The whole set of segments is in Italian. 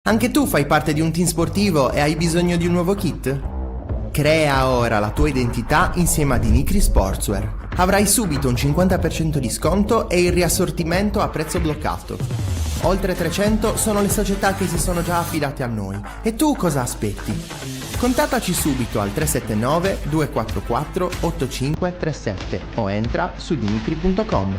Anche tu fai parte di un team sportivo e hai bisogno di un nuovo kit? Crea ora la tua identità insieme ad Inicri Sportswear. Avrai subito un 50% di sconto e il riassortimento a prezzo bloccato. Oltre 300 sono le società che si sono già affidate a noi. E tu cosa aspetti? Contattaci subito al 379 244 8537 o entra su dinicri.com.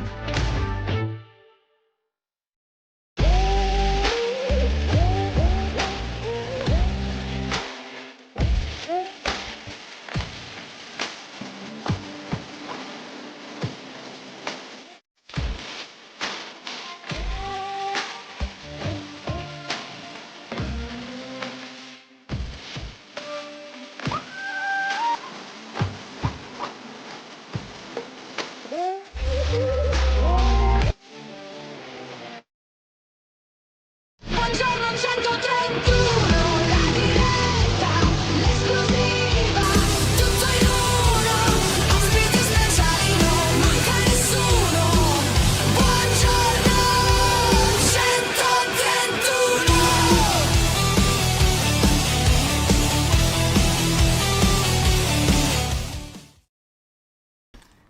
Buongiorno 131, la diretta, l'esclusiva, tutto in uno, ospiti speciali, non manca nessuno. Buongiorno 131.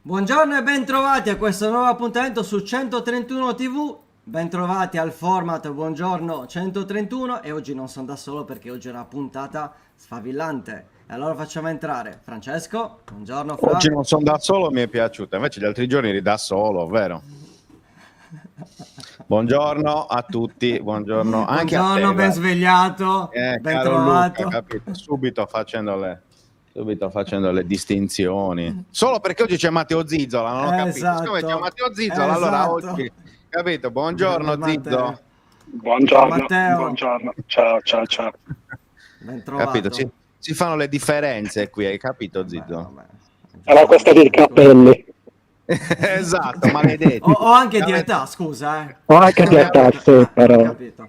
Buongiorno e bentrovati a questo nuovo appuntamento su 131 TV. Bentrovati al format Buongiorno 131 e oggi non sono da solo perché oggi è una puntata sfavillante. E allora facciamo entrare Francesco. Buongiorno Fra. Oggi non sono da solo, mi è piaciuta, invece gli altri giorni eri da solo, vero? Buongiorno a tutti, buongiorno anche Buongiorno, a te, ben svegliato, ben caro trovato. Luca, capito? Subito facendo le distinzioni. Solo perché oggi c'è Matteo Zizzola, non ho capito. Esatto. Siccome c'è Matteo Zizzola, allora Esatto. oggi, capito? Buongiorno Zizzo. Buongiorno, Matteo. buongiorno, ciao. Ben trovato. Capito? Si fanno le differenze qui, hai capito Zizzo? Vabbè. Era questa dei capelli, Esatto, maledetti. Ho anche di età, scusa. ho anche di età, sì, però. Capito.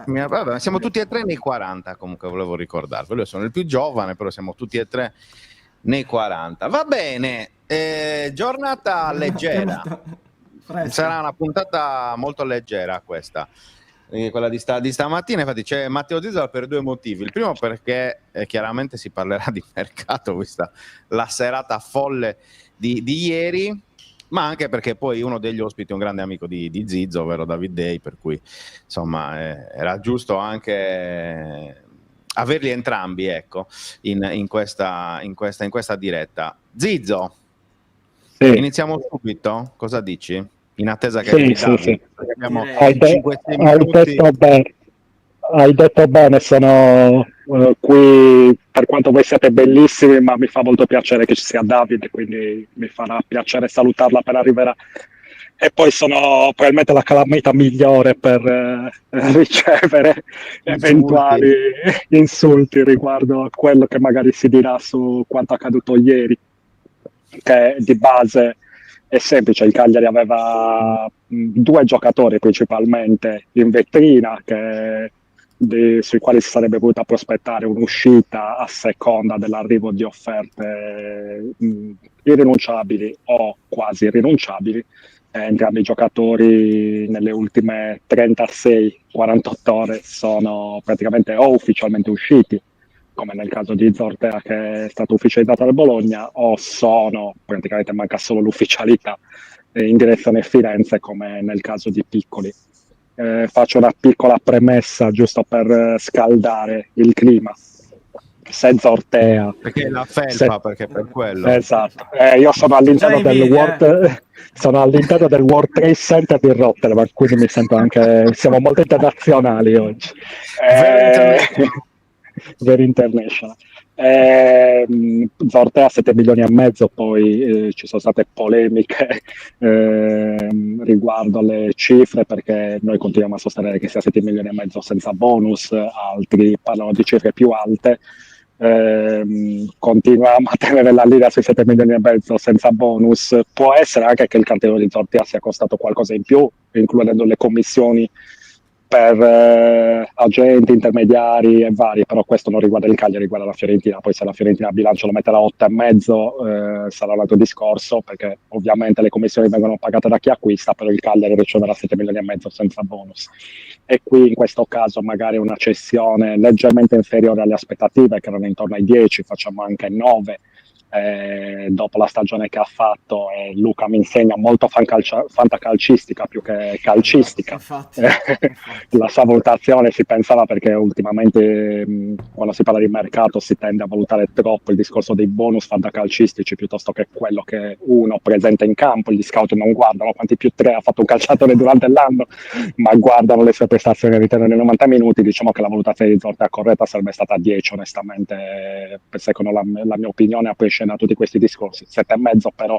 Vabbè, siamo tutti e tre nei 40, comunque volevo ricordarvi. Io sono il più giovane, però siamo tutti e tre nei 40. Va bene, giornata leggera. Fresca. Sarà una puntata molto leggera questa, quella di stamattina. Infatti c'è Matteo Zizzola per due motivi. Il primo perché chiaramente si parlerà di mercato, vista la serata folle di ieri, ma anche perché poi uno degli ospiti è un grande amico di Zizzo, ovvero David Day, per cui insomma era giusto anche averli entrambi, ecco, in questa diretta. Zizzo, Sì, iniziamo subito? Cosa dici? In attesa che sì, arrivi sì, Davide, sì. perché abbiamo Direi. 5-6 Hai minuti. detto bene, sono qui per quanto voi siete bellissimi, ma mi fa molto piacere che ci sia Davide, quindi mi farà piacere salutarla appena arriverà. E poi sono probabilmente la calamita migliore per ricevere eventuali insulti riguardo a quello che magari si dirà su quanto accaduto ieri, che di base è semplice. Il Cagliari aveva due giocatori principalmente in vetrina sui quali si sarebbe potuta prospettare un'uscita a seconda dell'arrivo di offerte irrinunciabili o quasi irrinunciabili. Entrambi i giocatori nelle ultime 36-48 ore sono praticamente o ufficialmente usciti, come nel caso di Zortea che è stato ufficializzato dal Bologna, o sono, praticamente manca solo l'ufficialità, in direzione Firenze, come nel caso di Piccoli. Faccio una piccola premessa giusto per scaldare il clima. Se Zortea... Perché la felpa, perché per quello. Esatto. Io sono all'interno Già i video, sono all'interno del World Trade Center di Rotterdam, quindi mi sento anche... Siamo molto internazionali oggi. Very international. Zortea 7 milioni e mezzo, poi ci sono state polemiche riguardo alle cifre, perché noi continuiamo a sostenere che sia 7 milioni e mezzo senza bonus, altri parlano di cifre più alte. Continuiamo a tenere la linea sui 7 milioni e mezzo senza bonus. Può essere anche che il cartello di Zortea sia costato qualcosa in più, includendo le commissioni per agenti, intermediari e vari, però questo non riguarda il Cagliari, riguarda la Fiorentina. Poi se la Fiorentina a bilancio lo metterà a 8,5 sarà un altro discorso, perché ovviamente le commissioni vengono pagate da chi acquista, però il Cagliari riceverà 7 milioni e mezzo senza bonus. E qui in questo caso magari una cessione leggermente inferiore alle aspettative, che erano intorno ai 10, facciamo anche 9. Dopo la stagione che ha fatto, Luca mi insegna molto fantacalcistica più che calcistica. Infatti. La sua valutazione si pensava, perché ultimamente quando si parla di mercato si tende a valutare troppo il discorso dei bonus fantacalcistici piuttosto che quello che uno presenta in campo. Gli scout non guardano quanti più 3 ha fatto un calciatore durante l'anno, ma guardano le sue prestazioni all'interno dei 90 minuti. Diciamo che la valutazione di Zortea corretta sarebbe stata 10, onestamente, secondo la mia opinione, a prescindere da tutti questi discorsi. 7,5 però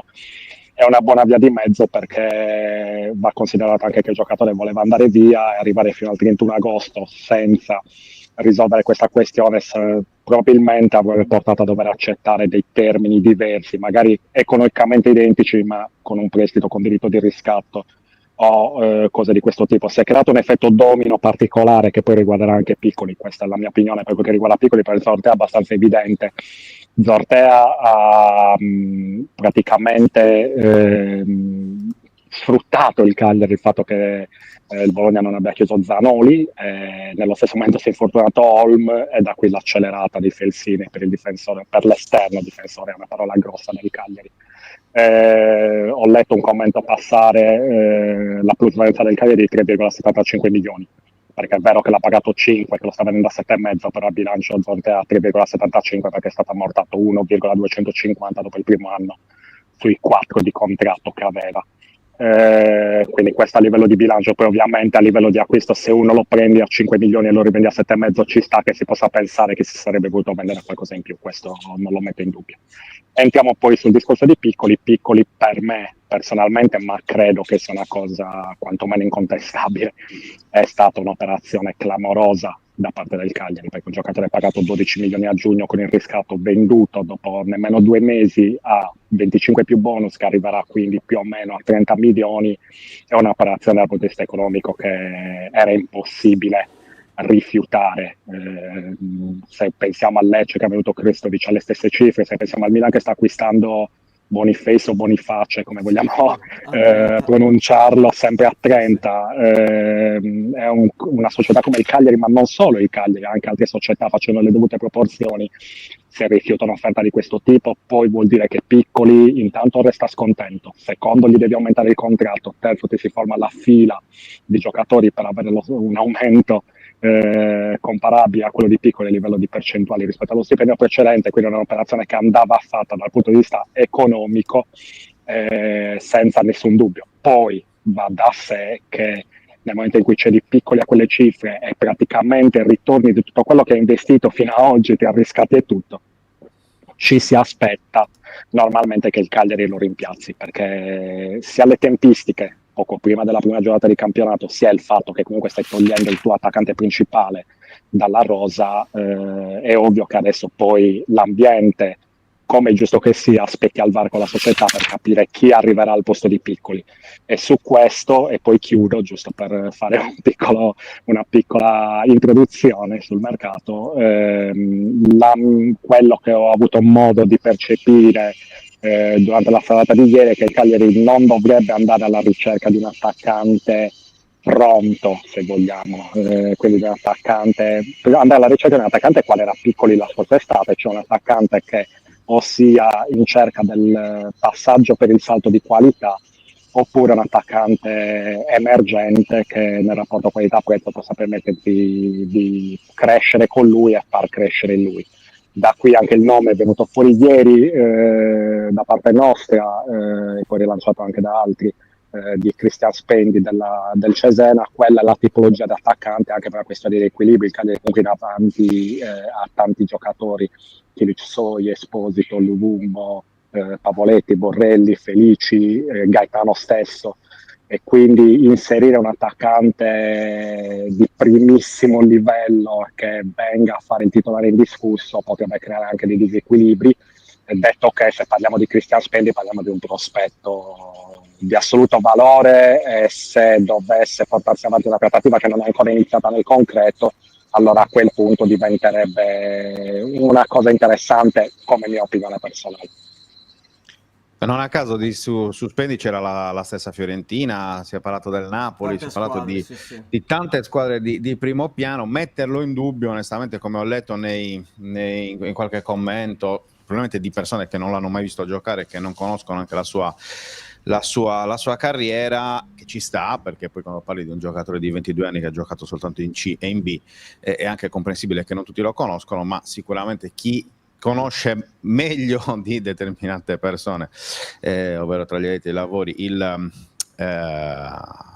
è una buona via di mezzo, perché va considerato anche che il giocatore voleva andare via, e arrivare fino al 31 agosto senza risolvere questa questione probabilmente avrebbe portato a dover accettare dei termini diversi, magari economicamente identici, ma con un prestito con diritto di riscatto o cose di questo tipo. Si è creato un effetto domino particolare che poi riguarderà anche Piccoli. Questa è la mia opinione per quel che riguarda Piccoli. Per il Zortea è abbastanza evidente. Zortea ha praticamente sfruttato il Cagliari, il fatto che il Bologna non abbia chiuso Zanoli, nello stesso momento si è infortunato Holm, e da qui l'accelerata di Felsini per il difensore, per l'esterno difensore, è una parola grossa del Cagliari. Ho letto un commento passare, la plusvalenza del Cagliari di 3,75 milioni, perché è vero che l'ha pagato 5, che lo sta vendendo a 7,5, però a bilancio Zortea a 3,75 perché è stato ammortato 1,250 dopo il primo anno sui 4 di contratto che aveva. Quindi questo a livello di bilancio. Poi ovviamente a livello di acquisto, se uno lo prendi a 5 milioni e lo rivendi a 7,5, ci sta che si possa pensare che si sarebbe voluto vendere qualcosa in più, questo non lo metto in dubbio. Entriamo poi sul discorso di Piccoli. Piccoli per me personalmente, ma credo che sia una cosa quantomeno incontestabile, è stata un'operazione clamorosa da parte del Cagliari, perché un giocatore pagato 12 milioni a giugno con il riscatto, venduto dopo nemmeno 2 mesi a 25 più bonus, che arriverà quindi più o meno a 30 milioni, è un'operazione dal punto di vista economico che era impossibile rifiutare. Se pensiamo al Lecce che ha venuto Kristovic alle stesse cifre, se pensiamo al Milan che sta acquistando Boniface o Boniface, come vogliamo pronunciarlo, sempre a 30, è una società come il Cagliari, ma non solo il Cagliari, anche altre società facendo le dovute proporzioni, se rifiuta un'offerta di questo tipo, poi vuol dire che Piccoli intanto resta scontento, secondo gli devi aumentare il contratto, terzo ti si forma la fila di giocatori per avere un aumento comparabile a quello di Piccoli a livello di percentuali rispetto allo stipendio precedente. Quindi è un'operazione che andava fatta dal punto di vista economico senza nessun dubbio. Poi va da sé che nel momento in cui c'è di Piccoli a quelle cifre e praticamente ritorni di tutto quello che hai investito fino a oggi, ti arriscati e tutto, ci si aspetta normalmente che il Cagliari lo rimpiazzi, perché sia le tempistiche poco prima della prima giornata di campionato, sia il fatto che comunque stai togliendo il tuo attaccante principale dalla rosa, è ovvio che adesso poi l'ambiente, come è giusto che sia, aspetti al VAR con la società per capire chi arriverà al posto di Piccoli. E su questo, e poi chiudo giusto per fare una piccola introduzione sul mercato, quello che ho avuto modo di percepire durante la serata di ieri è che il Cagliari non dovrebbe andare alla ricerca di un attaccante pronto, se vogliamo, quindi di un attaccante, andare alla ricerca di un attaccante quale era Piccoli la scorsa estate, cioè un attaccante che o sia in cerca del passaggio per il salto di qualità, oppure un attaccante emergente che nel rapporto qualità-prezzo possa permetterti di crescere con lui e far crescere lui. Da qui anche il nome è venuto fuori ieri da parte nostra e poi rilanciato anche da altri, di Christian Spendi del Cesena. Quella è la tipologia di attaccante, anche per la questione di equilibrio. Il Cagliari comunque ha tanti giocatori, Kilic Soi, Esposito, Luvumbo, Pavoletti, Borrelli, Felici, Gaetano stesso, e quindi inserire un attaccante di primissimo livello che venga a fare il titolare indiscusso potrebbe creare anche dei disequilibri. Detto che se parliamo di Christian Spendi parliamo di un prospetto di assoluto valore, e se dovesse portarsi avanti una trattativa che non è ancora iniziata nel concreto, allora a quel punto diventerebbe una cosa interessante come mia opinione personale. Non a caso su Spendi c'era la stessa Fiorentina, si è parlato del Napoli, si è parlato di tante squadre di primo piano. Metterlo in dubbio, onestamente, come ho letto in qualche commento, probabilmente di persone che non l'hanno mai visto giocare, che non conoscono anche la sua carriera, che ci sta, perché poi quando parli di un giocatore di 22 anni che ha giocato soltanto in C e in B, è anche comprensibile che non tutti lo conoscono, ma sicuramente chi conosce meglio di determinate persone, ovvero tra gli addetti ai lavori,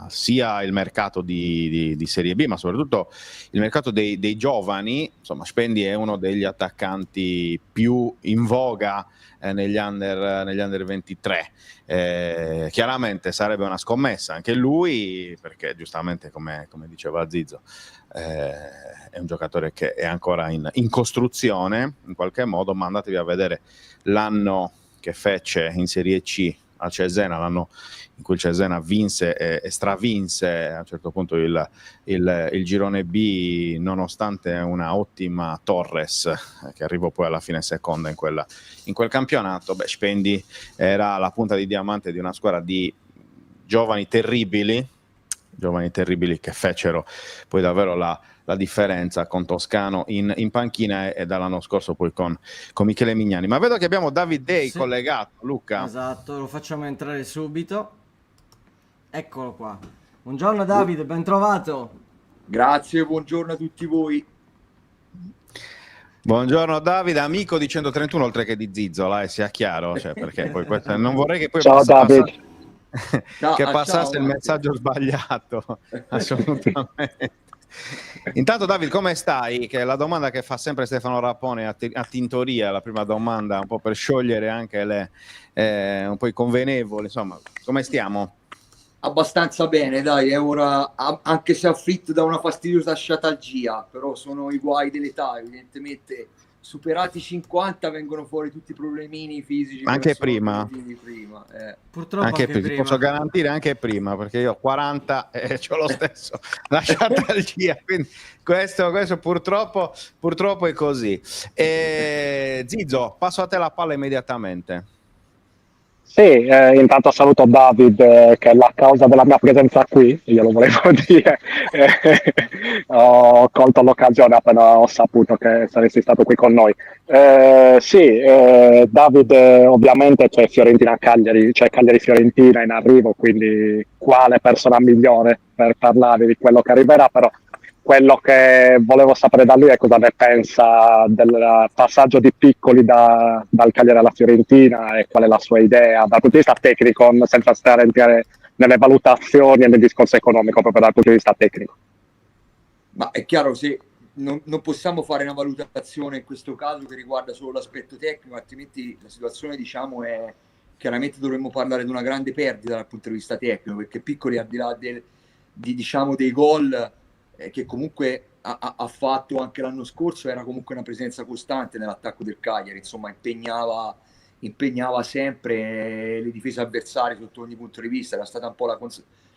sia il mercato di Serie B, ma soprattutto il mercato dei giovani. Insomma, Spendi è uno degli attaccanti più in voga negli under 23. Chiaramente sarebbe una scommessa anche lui, perché giustamente, come diceva Zizzo, è un giocatore che è ancora in costruzione in qualche modo, ma andatevi a vedere l'anno che fece in Serie C a Cesena, l'anno in cui il Cesena vinse e stravinse a un certo punto il girone B, nonostante una ottima Torres che arrivò poi alla fine seconda in quel campionato. Spendi era la punta di diamante di una squadra di giovani terribili che fecero poi davvero la differenza con Toscano in panchina, e dall'anno scorso poi con Michele Mignani. Ma vedo che abbiamo David Day collegato, Luca. Esatto, lo facciamo entrare subito. Eccolo qua. Buongiorno Davide, ben trovato. Grazie, buongiorno a tutti voi. Buongiorno Davide, amico di 131 oltre che di Zizzo, sia chiaro, perché poi non vorrei che poi Ciao Davide. passasse il Marco. messaggio sbagliato. Assolutamente. Intanto David, come stai? Che è la domanda che fa sempre Stefano Rappone a Tintoria, la prima domanda, un po' per sciogliere anche un po' i convenevoli, insomma, come stiamo? Abbastanza bene, dai, è ora, anche se afflitto da una fastidiosa sciatalgia, però sono i guai dell'età, evidentemente superati i 50 vengono fuori tutti i problemini fisici. Anche prima. Purtroppo anche prima. Ti posso garantire anche prima, perché io ho 40 e ho lo stesso la sciatalgia, quindi questo purtroppo è così. Zizzo, passo a te la palla immediatamente. Sì, intanto saluto David, che è la causa della mia presenza qui, io lo volevo dire. Ho colto l'occasione appena ho saputo che saresti stato qui con noi. Sì, David, ovviamente c'è Fiorentina-Cagliari, c'è Cagliari-Fiorentina in arrivo, quindi quale persona migliore per parlare di quello che arriverà, però quello che volevo sapere da lui è cosa ne pensa del passaggio di Piccoli dal Cagliari alla Fiorentina, e qual è la sua idea dal punto di vista tecnico, senza stare a entrare nelle valutazioni e nel discorso economico, proprio dal punto di vista tecnico. Ma è chiaro, se non possiamo fare una valutazione in questo caso che riguarda solo l'aspetto tecnico, altrimenti la situazione, diciamo, è chiaramente dovremmo parlare di una grande perdita dal punto di vista tecnico, perché Piccoli, al di là dei gol che comunque ha fatto anche l'anno scorso, era comunque una presenza costante nell'attacco del Cagliari, insomma impegnava sempre le difese avversarie sotto ogni punto di vista, era stata un po'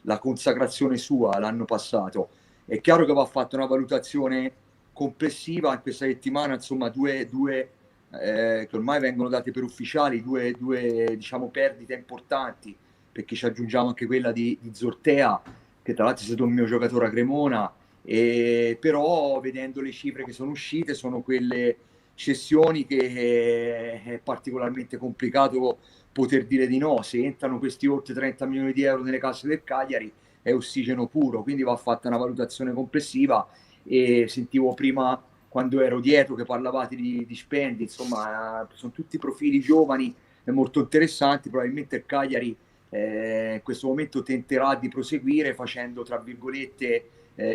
la consacrazione sua l'anno passato. È chiaro che va fatta una valutazione complessiva in questa settimana, insomma due che ormai vengono date per ufficiali, due diciamo perdite importanti, perché ci aggiungiamo anche quella di Zortea, che tra l'altro è stato un mio giocatore a Cremona. Però vedendo le cifre che sono uscite, sono quelle cessioni che è particolarmente complicato poter dire di no. Se entrano questi oltre 30 milioni di euro nelle casse del Cagliari è ossigeno puro, quindi va fatta una valutazione complessiva. E sentivo prima, quando ero dietro, che parlavate di Spendi, insomma sono tutti profili giovani e molto interessanti. Probabilmente il Cagliari in questo momento tenterà di proseguire facendo, tra virgolette,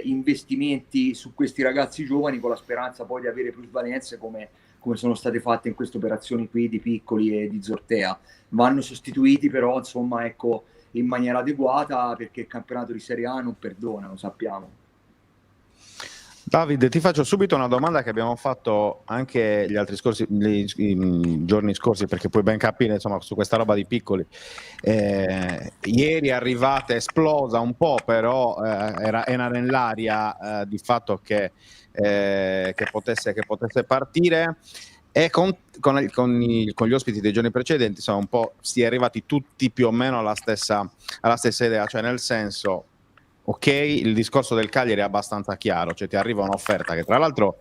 investimenti su questi ragazzi giovani, con la speranza poi di avere plusvalenze come sono state fatte in queste operazioni qui di Piccoli e di Zortea. Vanno sostituiti però, insomma, ecco, in maniera adeguata, perché il campionato di Serie A non perdona, lo sappiamo. Davide, ti faccio subito una domanda che abbiamo fatto anche i giorni scorsi, perché puoi ben capire, insomma, su questa roba di Piccoli. ieri è arrivata esplosa un po', però era nell'aria di fatto che potesse partire. E con gli ospiti dei giorni precedenti, insomma, un po' si è arrivati tutti più o meno alla stessa idea, cioè nel senso, ok, il discorso del Cagliari è abbastanza chiaro, cioè ti arriva un'offerta che tra l'altro,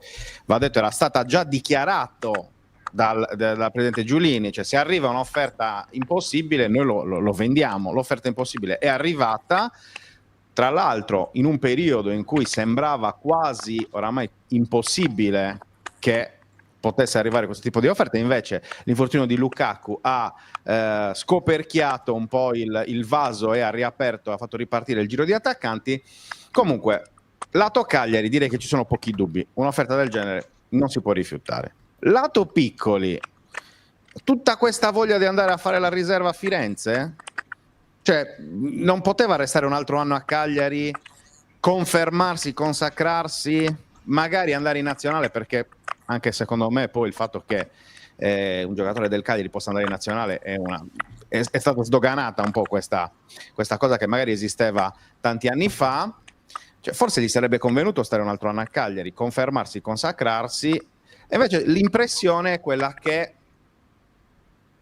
va detto, era stata già dichiarato dal presidente Giulini, cioè se arriva un'offerta impossibile noi lo vendiamo. L'offerta impossibile è arrivata, tra l'altro in un periodo in cui sembrava quasi oramai impossibile che potesse arrivare questo tipo di offerta, invece l'infortunio di Lukaku ha scoperchiato un po' il vaso e ha riaperto, ha fatto ripartire il giro di attaccanti. Comunque, lato Cagliari direi che ci sono pochi dubbi, un'offerta del genere non si può rifiutare. Lato Piccoli, tutta questa voglia di andare a fare la riserva a Firenze? Cioè, non poteva restare un altro anno a Cagliari, confermarsi, consacrarsi, magari andare in nazionale, perché anche secondo me poi il fatto che un giocatore del Cagliari possa andare in nazionale è stata sdoganata un po' questa cosa che magari esisteva tanti anni fa. Cioè, forse gli sarebbe convenuto stare un altro anno a Cagliari, confermarsi, consacrarsi. E invece l'impressione è quella che,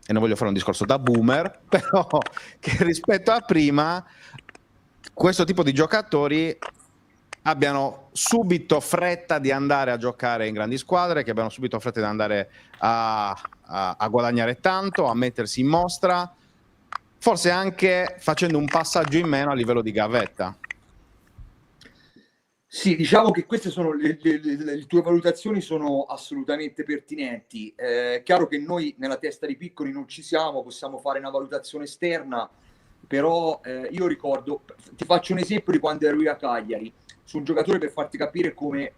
e non voglio fare un discorso da boomer, però che rispetto a prima questo tipo di giocatori abbiano subito fretta di andare a giocare in grandi squadre, che abbiano subito fretta di andare a guadagnare tanto, a mettersi in mostra, forse anche facendo un passaggio in meno a livello di gavetta. Sì, diciamo che queste sono le tue valutazioni sono assolutamente pertinenti. È chiaro che noi nella testa dei piccoli non ci siamo, possiamo fare una valutazione esterna, però io ricordo, ti faccio un esempio di quando ero io a Cagliari, su un giocatore per farti capire come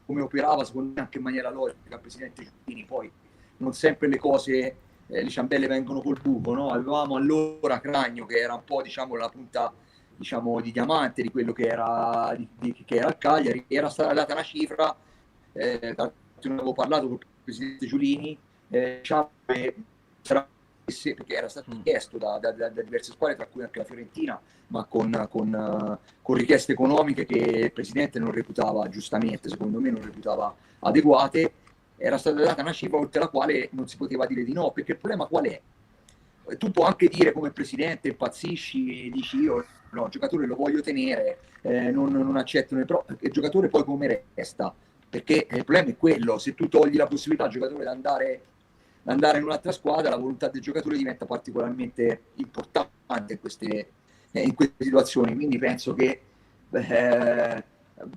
operava, secondo me anche in maniera logica, il presidente Giulini. Poi non sempre le cose, le ciambelle vengono col buco, no? Avevamo allora Cragno, che era un po', diciamo, la punta, diciamo, di diamante di quello che era che era a Cagliari. Era stata data una cifra, ne avevo parlato con il presidente Giulini, diciamo, perché era stato chiesto da diverse squadre, tra cui anche la Fiorentina, ma con richieste economiche che il presidente non reputava, giustamente secondo me non reputava adeguate. Era stata data una cifra oltre la quale non si poteva dire di no, perché il problema qual è? Tu puoi anche dire come presidente, impazzisci e dici io no, il giocatore lo voglio tenere, non accetto, però il giocatore poi come resta? Perché il problema è quello, se tu togli la possibilità al giocatore di andare in un'altra squadra, la volontà del giocatore diventa particolarmente importante in queste situazioni. Quindi penso che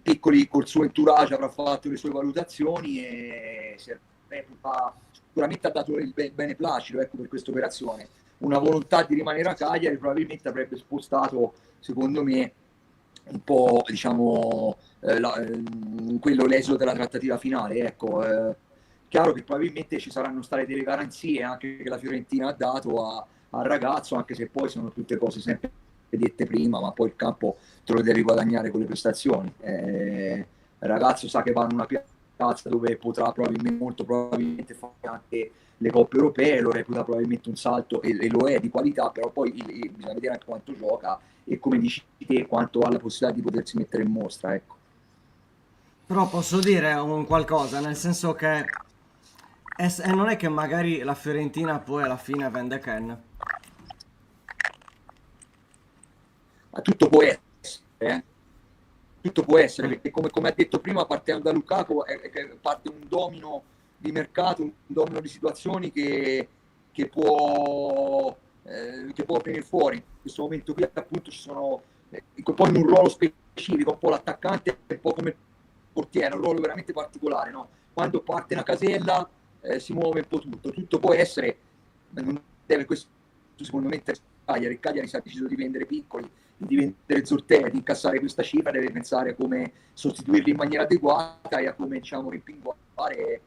Piccoli col suo entourage avrà fatto le sue valutazioni e sicuramente ha dato il beneplacito, ecco, per questa operazione. Una volontà di rimanere a Cagliari probabilmente avrebbe spostato, secondo me, un po', diciamo, quello l'esito della trattativa finale, ecco. Chiaro che probabilmente ci saranno state delle garanzie anche che la Fiorentina ha dato al ragazzo, anche se poi sono tutte cose sempre dette prima, ma poi il campo te lo devi guadagnare con le prestazioni. Il ragazzo sa che va in una piazza dove potrà molto probabilmente fare anche le coppe europee, lo reputa probabilmente un salto e lo è di qualità, però poi bisogna vedere anche quanto gioca e, come dici te, quanto ha la possibilità di potersi mettere in mostra, ecco. Però posso dire un qualcosa, nel senso che non è che magari la Fiorentina poi alla fine vende Ken. Ma tutto può essere, tutto può essere, perché come ha detto prima, partendo da Lukaku parte un domino di mercato, un domino di situazioni che può venire fuori. In questo momento qui appunto ci sono poi in un ruolo specifico, un po' l'attaccante, un po' come il portiere, un ruolo veramente particolare, no? Quando parte una casella si muove un po' tutto può essere, non deve, questo secondo me il Cagliari si è deciso di vendere Piccoli, di vendere Zortea, di incassare questa cifra, deve pensare a come sostituirli in maniera adeguata e a come, diciamo, rimpinguare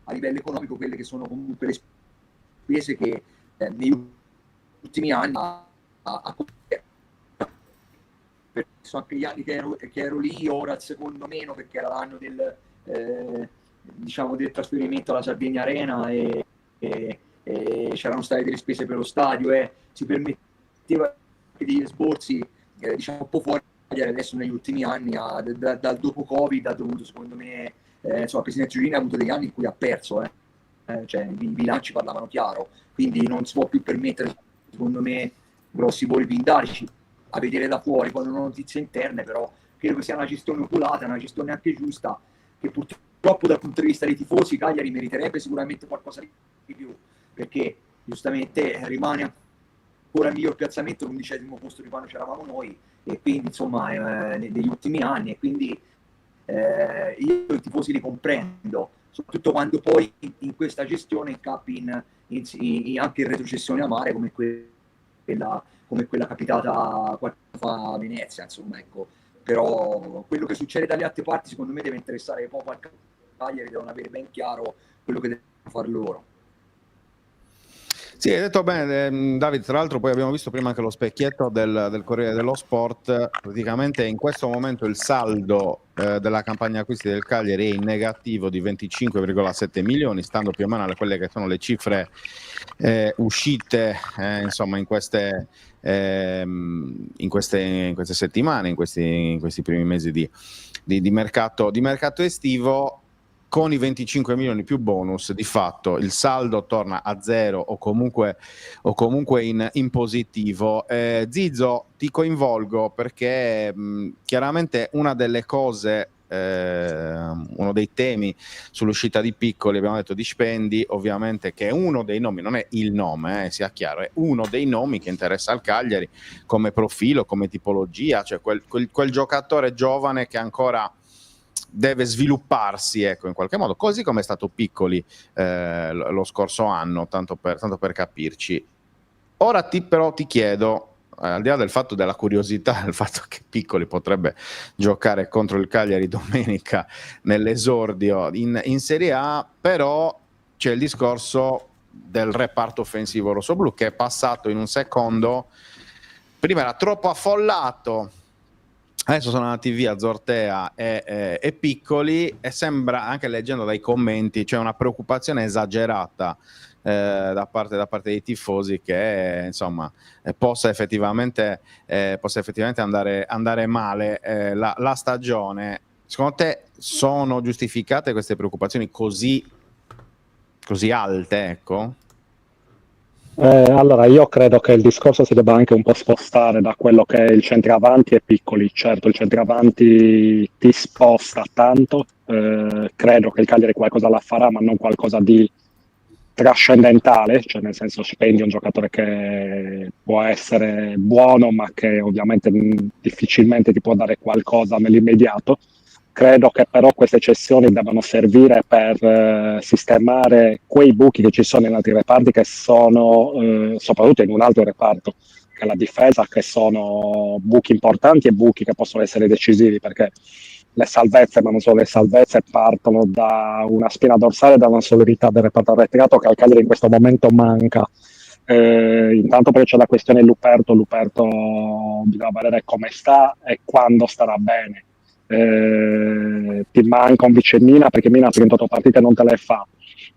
a livello economico quelle che sono comunque le spese che negli ultimi anni sono anche gli anni che ero lì, ora il secondo meno, perché era l'anno diciamo del trasferimento alla Sardegna Arena e c'erano state delle spese per lo stadio, si permetteva degli sborsi diciamo un po' fuori. Adesso negli ultimi anni dal dopo Covid ha dovuto, secondo me, insomma, il presidente Giuliani ha avuto degli anni in cui ha perso, cioè i bilanci parlavano chiaro, quindi non si può più permettere, secondo me, grossi voli pindarici a vedere da fuori quando non notizie interne. Però credo che sia una gestione oculata, una gestione anche giusta, che purtroppo dal punto di vista dei tifosi Cagliari meriterebbe sicuramente qualcosa di più, perché giustamente rimane ancora il miglior piazzamento, l'11° posto di quando c'eravamo noi, e quindi insomma negli ultimi anni, e quindi io i tifosi li comprendo, soprattutto quando poi in questa gestione incappi anche in retrocessioni amare come quella capitata qualche anno fa a Venezia, insomma, ecco. Però quello che succede dalle altre parti secondo me deve interessare poco al Cagliari, devono avere ben chiaro quello che devono fare loro. Sì, hai detto bene, Davide. Tra l'altro poi abbiamo visto prima anche lo specchietto del Corriere dello Sport. Praticamente in questo momento il saldo della campagna acquisti del Cagliari è in negativo di 25,7 milioni, stando più o meno alle quelle che sono le cifre uscite insomma in queste settimane, in questi primi mesi di mercato estivo. Con i 25 milioni più bonus, di fatto il saldo torna a zero o comunque in positivo. Zizzo, ti coinvolgo perché chiaramente una delle cose, uno dei temi sull'uscita di Piccoli, abbiamo detto di Spendi, ovviamente, che è uno dei nomi, non è il nome, sia chiaro, è uno dei nomi che interessa al Cagliari come profilo, come tipologia, cioè quel giocatore giovane che ancora deve svilupparsi, ecco, in qualche modo, così come è stato Piccoli lo scorso anno, tanto per capirci. Ora però ti chiedo, al di là del fatto della curiosità, del fatto che Piccoli potrebbe giocare contro il Cagliari domenica nell'esordio in Serie A, però c'è il discorso del reparto offensivo rossoblu, che è passato in un secondo. Prima era troppo affollato, adesso sono andati via Zortea e Piccoli, e sembra, anche leggendo dai commenti, c'è una preoccupazione esagerata da parte dei tifosi che insomma possa effettivamente andare male la stagione. Secondo te sono giustificate queste preoccupazioni così alte, ecco? Allora, io credo che il discorso si debba anche un po' spostare da quello che è il centravanti e Piccoli. Certo, il centravanti ti sposta tanto, credo che il Cagliari qualcosa la farà, ma non qualcosa di trascendentale, cioè nel senso Spendi è un giocatore che può essere buono, ma che ovviamente difficilmente ti può dare qualcosa nell'immediato. Credo che però queste cessioni debbano servire per sistemare quei buchi che ci sono in altri reparti, che sono soprattutto in un altro reparto, che è la difesa, che sono buchi importanti e buchi che possono essere decisivi, perché le salvezze, ma non solo le salvezze, partono da una spina dorsale, da una solidità del reparto arretrato che al Cagliari in questo momento manca. Intanto perché c'è la questione Luperto bisogna vedere come sta e quando starà bene. Ti manca un vice Mina, perché Mina a 38 partite non te le fa.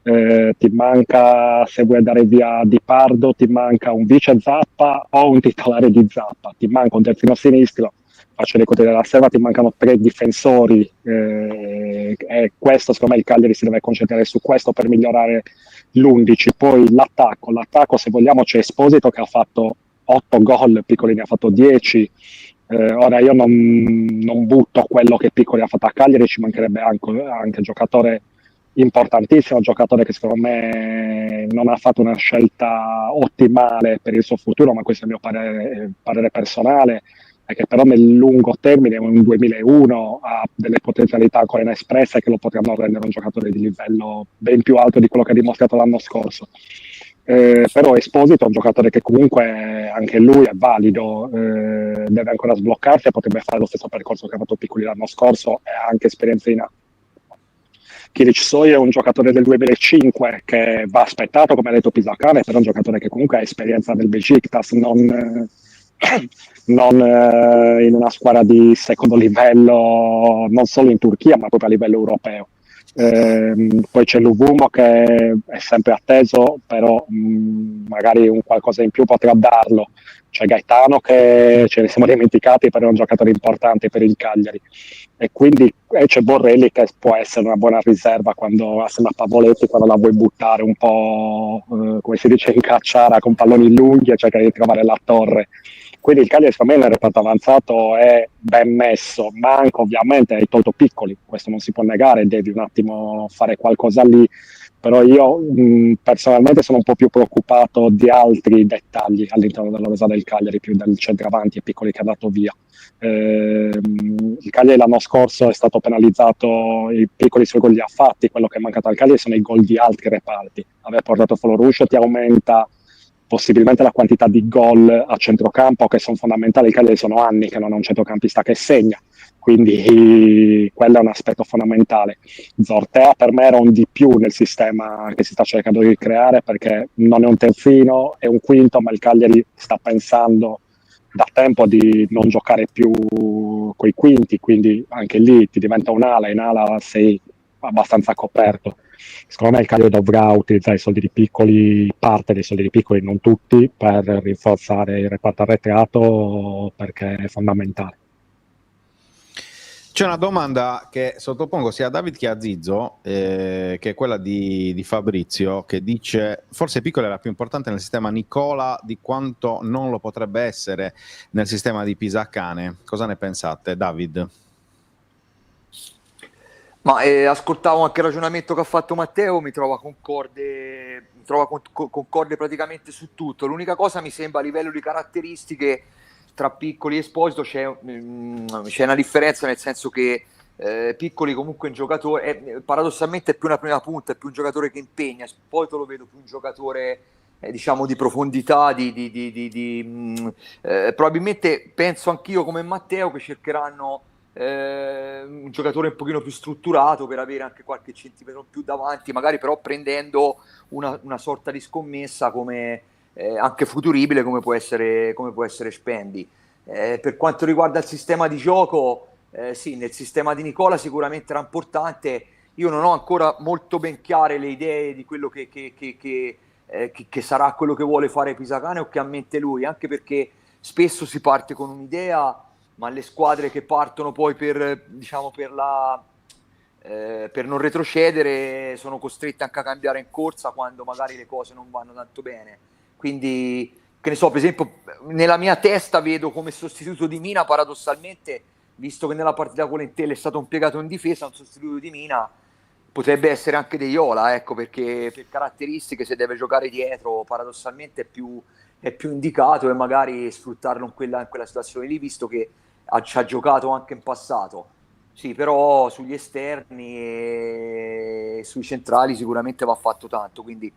Ti manca, se vuoi andare via Di Pardo, ti manca un vice Zappa o un titolare di Zappa, ti manca un terzino sinistro, faccio le conti della serva, ti mancano 3 difensori, e questo, secondo me il Cagliari si deve concentrare su questo per migliorare l'11. Poi l'attacco, se vogliamo, c'è Esposito che ha fatto 8 gol, Piccoli ne ha fatto 10. Ora io non butto quello che Piccoli ha fatto a Cagliari, ci mancherebbe anche giocatore importantissimo, giocatore che secondo me non ha fatto una scelta ottimale per il suo futuro, ma questo è il mio parere personale, è che però nel lungo termine, un 2001, ha delle potenzialità ancora inespresse che lo potranno rendere un giocatore di livello ben più alto di quello che ha dimostrato l'anno scorso. Però Esposito è un giocatore che comunque anche lui è valido, deve ancora sbloccarsi e potrebbe fare lo stesso percorso che ha fatto Piccoli l'anno scorso e ha anche esperienza in A. Kiric Soy è un giocatore del 2005 che va aspettato, come ha detto Pisacane, però è un giocatore che comunque ha esperienza del Besiktas, non in una squadra di secondo livello, non solo in Turchia, ma proprio a livello europeo. Poi c'è Luvumo che è sempre atteso, però magari un qualcosa in più potrà darlo. C'è Gaetano che ce ne siamo dimenticati, però è un giocatore importante per il Cagliari. E quindi c'è Borrelli che può essere una buona riserva quando assieme a Pavoletti, quando la vuoi buttare un po', come si dice in cacciara, con palloni lunghi e cercare di trovare la torre. Quindi il Cagliari secondo me nel reparto avanzato è ben messo, manca ovviamente hai tolto Piccoli, questo non si può negare, devi un attimo fare qualcosa lì, però io personalmente sono un po' più preoccupato di altri dettagli all'interno della rosa del Cagliari, più del centravanti e Piccoli che è andato via. Il Cagliari l'anno scorso è stato penalizzato, i Piccoli sui gol li ha fatti, quello che è mancato al Cagliari sono i gol di altri reparti. Aver portato Floruscio ti aumenta possibilmente la quantità di gol a centrocampo che sono fondamentali. Il Cagliari sono anni che non ha un centrocampista che segna, quindi quello è un aspetto fondamentale. Zortea per me era un di più nel sistema che si sta cercando di creare, perché non è un terzino, è un quinto, ma il Cagliari sta pensando da tempo di non giocare più coi quinti, quindi anche lì ti diventa un'ala, in ala sei abbastanza coperto. Secondo me il Cagliari dovrà utilizzare i soldi di Piccoli, parte dei soldi di Piccoli, non tutti, per rinforzare il reparto arretrato, perché è fondamentale. C'è una domanda che sottopongo sia a David che a Zizzo, che è quella di Fabrizio, che dice: forse Piccolo era più importante nel sistema Nicola di quanto non lo potrebbe essere nel sistema di Pisacane. Cosa ne pensate, David? Ma ascoltavo anche il ragionamento che ha fatto Matteo, mi trova concorde praticamente su tutto. L'unica cosa mi sembra a livello di caratteristiche tra Piccoli e Esposito c'è una differenza, nel senso che Piccoli comunque è un giocatore, paradossalmente è più una prima punta, è più un giocatore che impegna. Esposito lo vedo più un giocatore diciamo di profondità, probabilmente penso anch'io come Matteo che cercheranno un giocatore un pochino più strutturato per avere anche qualche centimetro più davanti, magari però prendendo una sorta di scommessa come anche futuribile come può essere Spendi. Per quanto riguarda il sistema di gioco, sì, nel sistema di Nicola sicuramente era importante. Io non ho ancora molto ben chiare le idee di quello che sarà quello che vuole fare Pisacane o che ha in mente lui, anche perché spesso si parte con un'idea, ma le squadre che partono poi per non retrocedere sono costrette anche a cambiare in corsa quando magari le cose non vanno tanto bene. Quindi, che ne so, per esempio, nella mia testa vedo come sostituto di Mina, paradossalmente, visto che nella partita con l'Entella è stato impiegato in difesa, un sostituto di Mina potrebbe essere anche De Iola, ecco, perché per caratteristiche, se deve giocare dietro, paradossalmente è più indicato, e magari sfruttarlo in quella situazione lì, visto che ci ha giocato anche in passato. Sì, però sugli esterni e sui centrali sicuramente va fatto tanto, quindi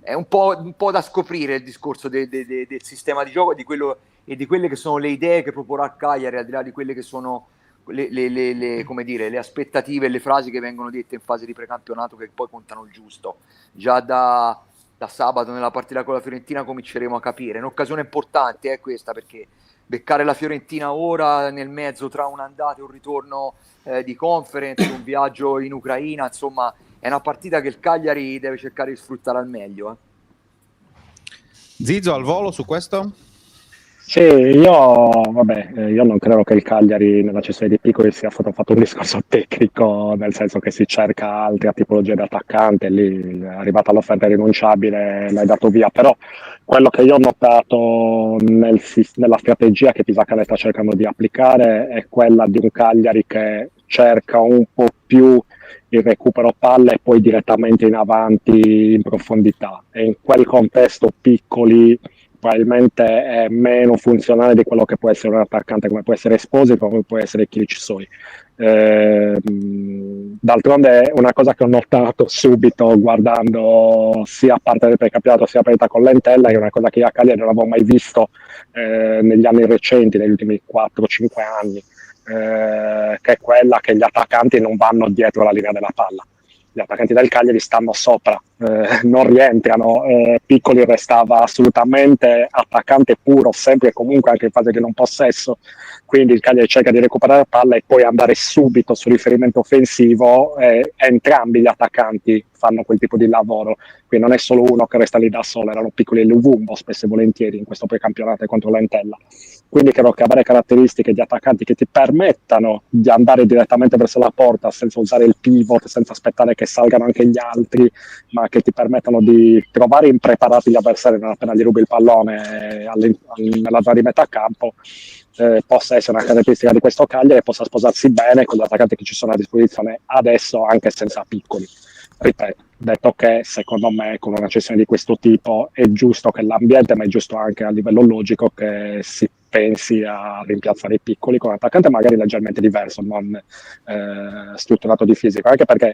è un po' da scoprire il discorso del sistema di gioco e di quelle che sono le idee che proporrà Cagliari, al di là di quelle che sono le aspettative e le frasi che vengono dette in fase di precampionato, che poi contano il giusto. Già da sabato nella partita con la Fiorentina cominceremo a capire. È un'occasione importante questa, perché beccare la Fiorentina ora nel mezzo tra un'andata e un ritorno di conference, un viaggio in Ucraina, insomma è una partita che il Cagliari deve cercare di sfruttare al meglio. Zizzo, al volo su questo? Sì, io non credo che il Cagliari nella cessione di Piccoli sia stato fatto un discorso tecnico, nel senso che si cerca altra tipologia di attaccante, lì è arrivata l'offerta irrinunciabile, l'hai dato via, però quello che io ho notato nella strategia che Pisacane sta cercando di applicare è quella di un Cagliari che cerca un po' più il recupero palla e poi direttamente in avanti in profondità, e in quel contesto Piccoli probabilmente è meno funzionale di quello che può essere un attaccante come può essere Esposito, come può essere Kilic-Soi. D'altronde una cosa che ho notato subito guardando sia parte del precampionato sia partita con l'Entella, è una cosa che io a Cagliari non avevo mai visto negli anni recenti, negli ultimi 4-5 anni, che è quella che gli attaccanti non vanno dietro la linea della palla. gli attaccanti del Cagliari stanno sopra, non rientrano. Piccoli restava assolutamente attaccante puro, sempre e comunque anche in fase di non possesso, quindi il Cagliari cerca di recuperare la palla e poi andare subito sul riferimento offensivo. Entrambi gli attaccanti fanno quel tipo di lavoro, quindi non è solo uno che resta lì da solo, erano Piccoli e Luvumbo spesso e volentieri in questo precampionato contro l'Entella. Quindi credo che avere caratteristiche di attaccanti che ti permettano di andare direttamente verso la porta senza usare il pivot, senza aspettare che salgano anche gli altri, ma che ti permettano di trovare impreparati gli avversari non appena gli rubi il pallone nella zona di metà campo, possa essere una caratteristica di questo Cagliari e possa sposarsi bene con gli attaccanti che ci sono a disposizione adesso, anche senza Piccoli. Ripeto, detto che secondo me con una cessione di questo tipo è giusto che l'ambiente, ma è giusto anche a livello logico che si pensi a rimpiazzare i Piccoli con un attaccante magari leggermente diverso, non strutturato di fisico, anche perché,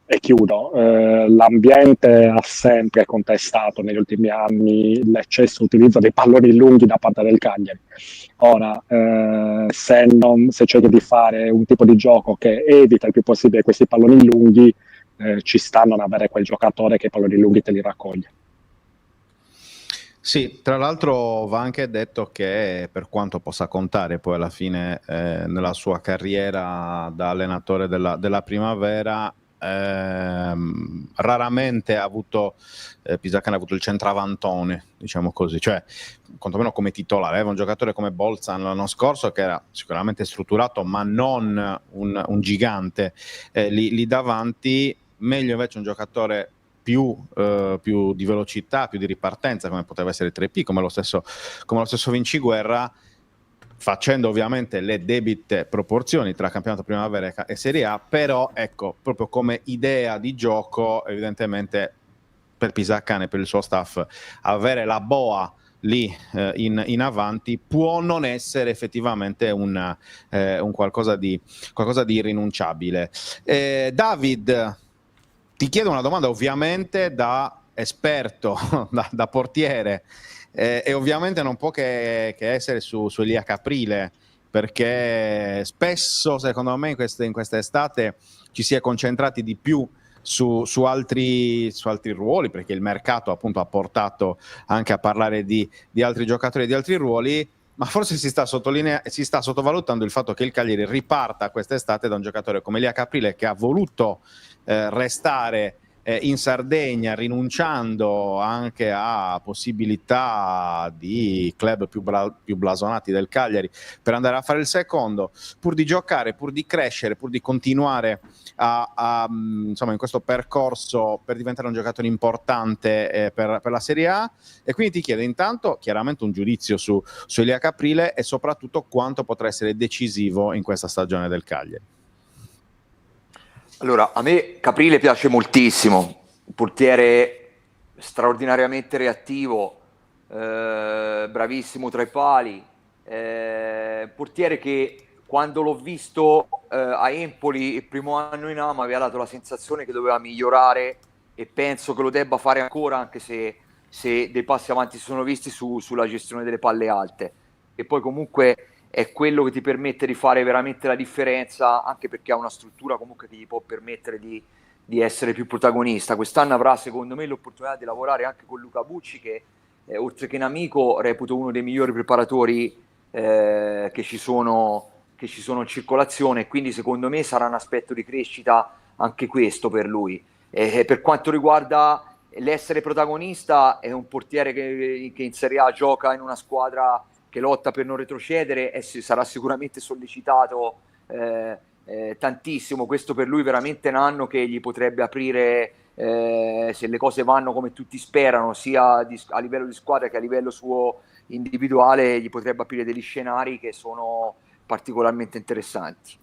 e chiudo, l'ambiente ha sempre contestato negli ultimi anni l'eccesso utilizzo dei palloni lunghi da parte del Cagliari. Ora, se cerchi di fare un tipo di gioco che evita il più possibile questi palloni lunghi, ci sta a non avere quel giocatore che i palloni lunghi te li raccoglie. Sì, tra l'altro va anche detto che per quanto possa contare poi alla fine nella sua carriera da allenatore della Primavera, raramente ha avuto Pisacane ha avuto il centravantone, diciamo così, cioè quantomeno come titolare. Aveva un giocatore come Bolzan l'anno scorso che era sicuramente strutturato ma non un gigante lì davanti. Meglio invece un giocatore più di velocità, più di ripartenza, come poteva essere Treppi, come lo stesso Vinciguerra, facendo ovviamente le debite proporzioni tra campionato Primavera e Serie A, però ecco, proprio come idea di gioco, evidentemente per Pisacane e per il suo staff, avere la boa lì in avanti può non essere effettivamente un qualcosa di irrinunciabile. David, ti chiedo una domanda ovviamente da esperto, da portiere, e ovviamente non può che essere su Elia Caprile, perché spesso secondo me in questa estate ci si è concentrati di più su altri ruoli, perché il mercato appunto ha portato anche a parlare di altri giocatori e di altri ruoli, ma forse si sta sottovalutando il fatto che il Cagliari riparta quest'estate da un giocatore come Elia Caprile, che ha voluto restare in Sardegna, rinunciando anche a possibilità di club più blasonati del Cagliari, per andare a fare il secondo, pur di giocare, pur di crescere, pur di continuare insomma in questo percorso per diventare un giocatore importante per la Serie A. E quindi ti chiedo intanto chiaramente un giudizio su Elia Caprile e soprattutto quanto potrà essere decisivo in questa stagione del Cagliari. Allora, a me Caprile piace moltissimo, un portiere straordinariamente reattivo, bravissimo tra i pali, portiere che quando l'ho visto a Empoli il primo anno in A mi aveva dato la sensazione che doveva migliorare, e penso che lo debba fare ancora, anche se dei passi avanti si sono visti sulla gestione delle palle alte, e poi comunque è quello che ti permette di fare veramente la differenza, anche perché ha una struttura comunque che gli può permettere di essere più protagonista. Quest'anno avrà secondo me l'opportunità di lavorare anche con Luca Bucci, che oltre che un amico reputo uno dei migliori preparatori che ci sono in circolazione, quindi secondo me sarà un aspetto di crescita anche questo per lui. Per quanto riguarda l'essere protagonista, è un portiere che in Serie A gioca in una squadra che lotta per non retrocedere e sarà sicuramente sollecitato tantissimo. Questo per lui veramente è un anno che gli potrebbe aprire, se le cose vanno come tutti sperano, sia a livello di squadra che a livello suo individuale, gli potrebbe aprire degli scenari che sono particolarmente interessanti.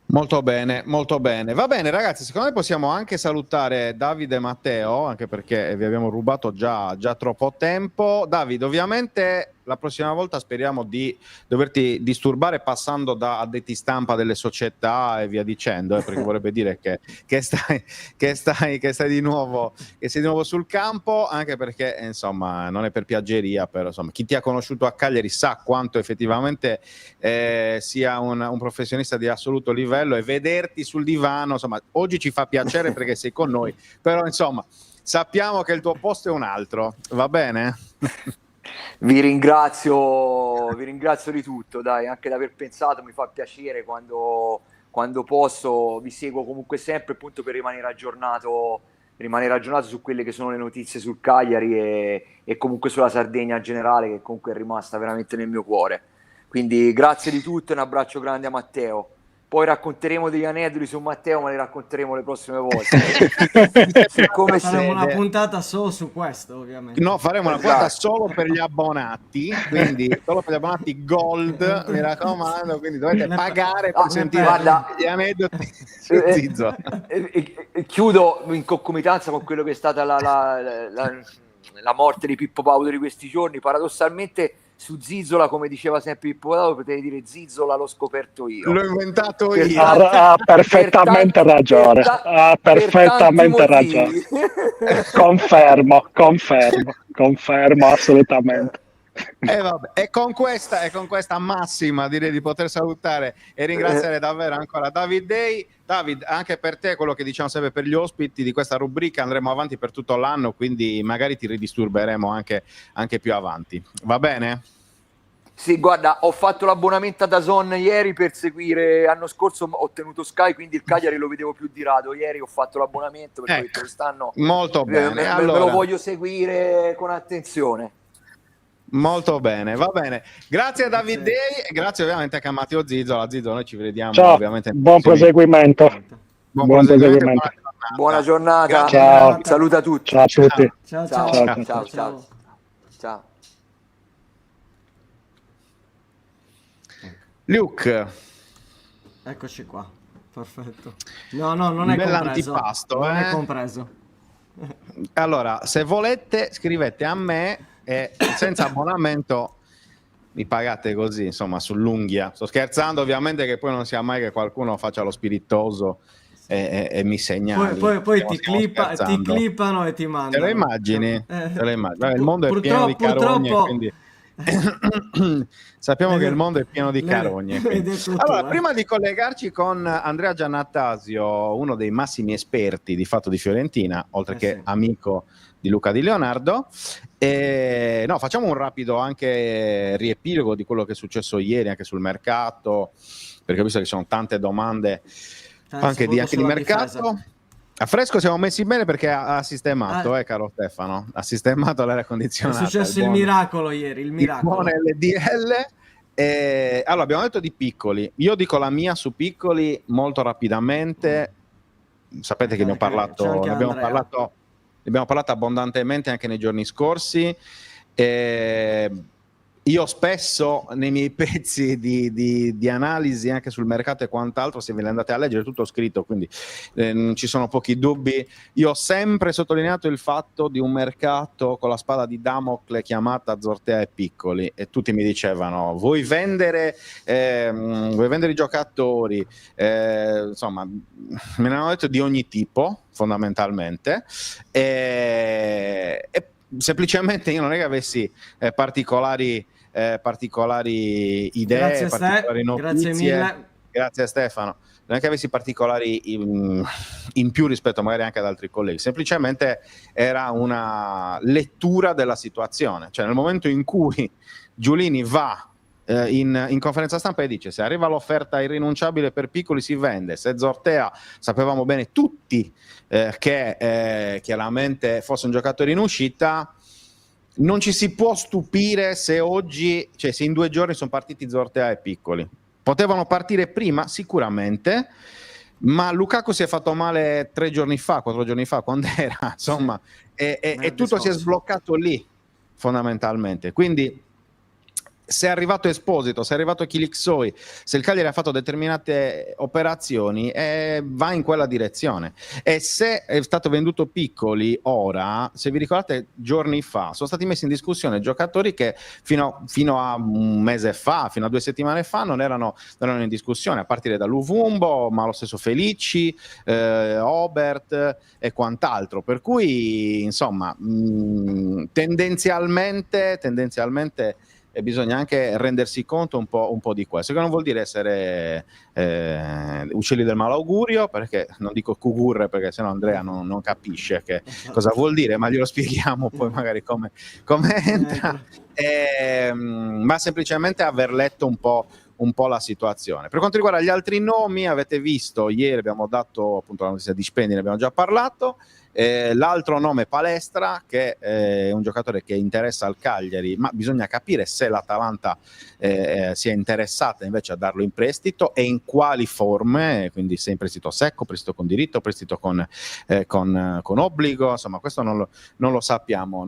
Molto bene, molto bene. Va bene ragazzi, secondo me possiamo anche salutare Davide e Matteo, anche perché vi abbiamo rubato già troppo tempo. Davide, ovviamente la prossima volta speriamo di doverti disturbare passando da addetti stampa delle società e via dicendo, perché vorrebbe dire che sei di nuovo sul campo, anche perché insomma non è per piaggeria, però insomma chi ti ha conosciuto a Cagliari sa quanto effettivamente sia un professionista di assoluto livello, e vederti sul divano, insomma, oggi ci fa piacere perché sei con noi, però insomma sappiamo che il tuo posto è un altro, va bene? Vi ringrazio di tutto, dai, anche di aver pensato, mi fa piacere quando posso, vi seguo comunque sempre appunto per rimanere aggiornato su quelle che sono le notizie sul Cagliari e comunque sulla Sardegna in generale, che comunque è rimasta veramente nel mio cuore. Quindi grazie di tutto e un abbraccio grande a Matteo. Poi racconteremo degli aneddoti su Matteo, ma li racconteremo le prossime volte. Come Faremo una se... puntata solo su questo, ovviamente. No, faremo una puntata solo per gli abbonati, quindi solo per gli abbonati Gold, mi raccomando, quindi dovete pagare per sentire guarda, gli aneddoti su Zizzo. Chiudo in concomitanza con quello che è stata la morte di Pippo Baudo di questi giorni. Paradossalmente su Zizzola, come diceva sempre Pippo Baudo, potevi dire Zizzola l'ho scoperto io. L'ho inventato io. Ha perfettamente ragione. Ha perfettamente ragione. Confermo assolutamente. Vabbè. E con questa massima direi di poter salutare e ringraziare davvero ancora David Day. David, anche per te, quello che diciamo sempre per gli ospiti di questa rubrica, andremo avanti per tutto l'anno, quindi magari ti ridisturberemo anche più avanti, va bene? Sì, guarda, ho fatto l'abbonamento a DAZN ieri per seguire, l'anno scorso ho tenuto Sky, quindi il Cagliari lo vedevo più di rado. Ieri ho fatto l'abbonamento perché quest'anno molto bene. me lo voglio seguire con attenzione. Molto bene, va bene. Grazie a David Day e grazie ovviamente anche a Matteo Zizzo. Noi ci vediamo. Ciao, ovviamente. Buon proseguimento. Buon proseguimento. Buona giornata. Ciao. Saluta tutti. Ciao a tutti. Ciao. Luke. Eccoci qua. Perfetto. No, non è compreso. Bell'antipasto, non è compreso. Allora, se volete scrivete a me e senza abbonamento mi pagate così, insomma, sull'unghia. Sto scherzando, ovviamente, che poi non sia mai che qualcuno faccia lo spiritoso e mi segnali. Poi ti clippano e ti mandano. Te lo immagini? Il mondo è pieno di carogne, quindi sappiamo che il mondo è pieno di carogne. Allora, prima di collegarci con Andrea Giannattasio, uno dei massimi esperti di fatto di Fiorentina, oltre che amico di Luca Di Leonardo, facciamo un rapido anche riepilogo di quello che è successo ieri anche sul mercato, perché ho visto che ci sono tante domande anche di mercato. Difesa. A Fresco siamo messi bene perché ha sistemato, caro Stefano, ha sistemato l'aria condizionata. È successo il miracolo ieri, il miracolo. Buon LDL. Allora, abbiamo detto di Piccoli. Io dico la mia su Piccoli molto rapidamente. Sapete che ne abbiamo parlato abbondantemente anche nei giorni scorsi. Io spesso nei miei pezzi di analisi anche sul mercato e quant'altro, se ve le andate a leggere, è tutto scritto, quindi non ci sono pochi dubbi. Io ho sempre sottolineato il fatto di un mercato con la spada di Damocle chiamata Zortea e Piccoli, e tutti mi dicevano vuoi vendere i giocatori, insomma me ne hanno detto di ogni tipo fondamentalmente, e semplicemente io non è che avessi particolari idee, particolari notizie. Grazie mille. Grazie a Stefano. Non è che avessi particolari in più rispetto magari anche ad altri colleghi, semplicemente era una lettura della situazione. Cioè, nel momento in cui Giulini va in conferenza stampa e dice se arriva l'offerta irrinunciabile per Piccoli si vende, se Zortea sapevamo bene tutti che chiaramente fosse un giocatore in uscita, non ci si può stupire se oggi, cioè se in 2 giorni sono partiti Zortea e Piccoli. Potevano partire prima sicuramente, ma Lukaku si è fatto male 3 giorni fa, 4 giorni fa, quando era, insomma, e tutto si è sbloccato lì fondamentalmente. Quindi se è arrivato Esposito, se è arrivato Chilixoi, se il Cagliari ha fatto determinate operazioni, va in quella direzione. E se è stato venduto Piccoli ora, se vi ricordate, giorni fa sono stati messi in discussione giocatori che fino a un mese fa, fino a 2 settimane fa, non erano in discussione, a partire da Luvumbo, ma lo stesso Felici, Obert e quant'altro. Per cui, insomma, tendenzialmente bisogna anche rendersi conto un po' di questo, che non vuol dire essere uccelli del malaugurio, perché non dico cugurre, perché sennò Andrea non capisce che cosa vuol dire, ma glielo spieghiamo poi magari come entra, ma semplicemente aver letto un po' la situazione. Per quanto riguarda gli altri nomi, avete visto, ieri abbiamo dato appunto la notizia di Spendi, ne abbiamo già parlato. L'altro nome Palestra, che è un giocatore che interessa al Cagliari, ma bisogna capire se l'Atalanta si è interessata invece a darlo in prestito e in quali forme, quindi se in prestito secco, prestito con diritto, prestito con obbligo, insomma questo non lo sappiamo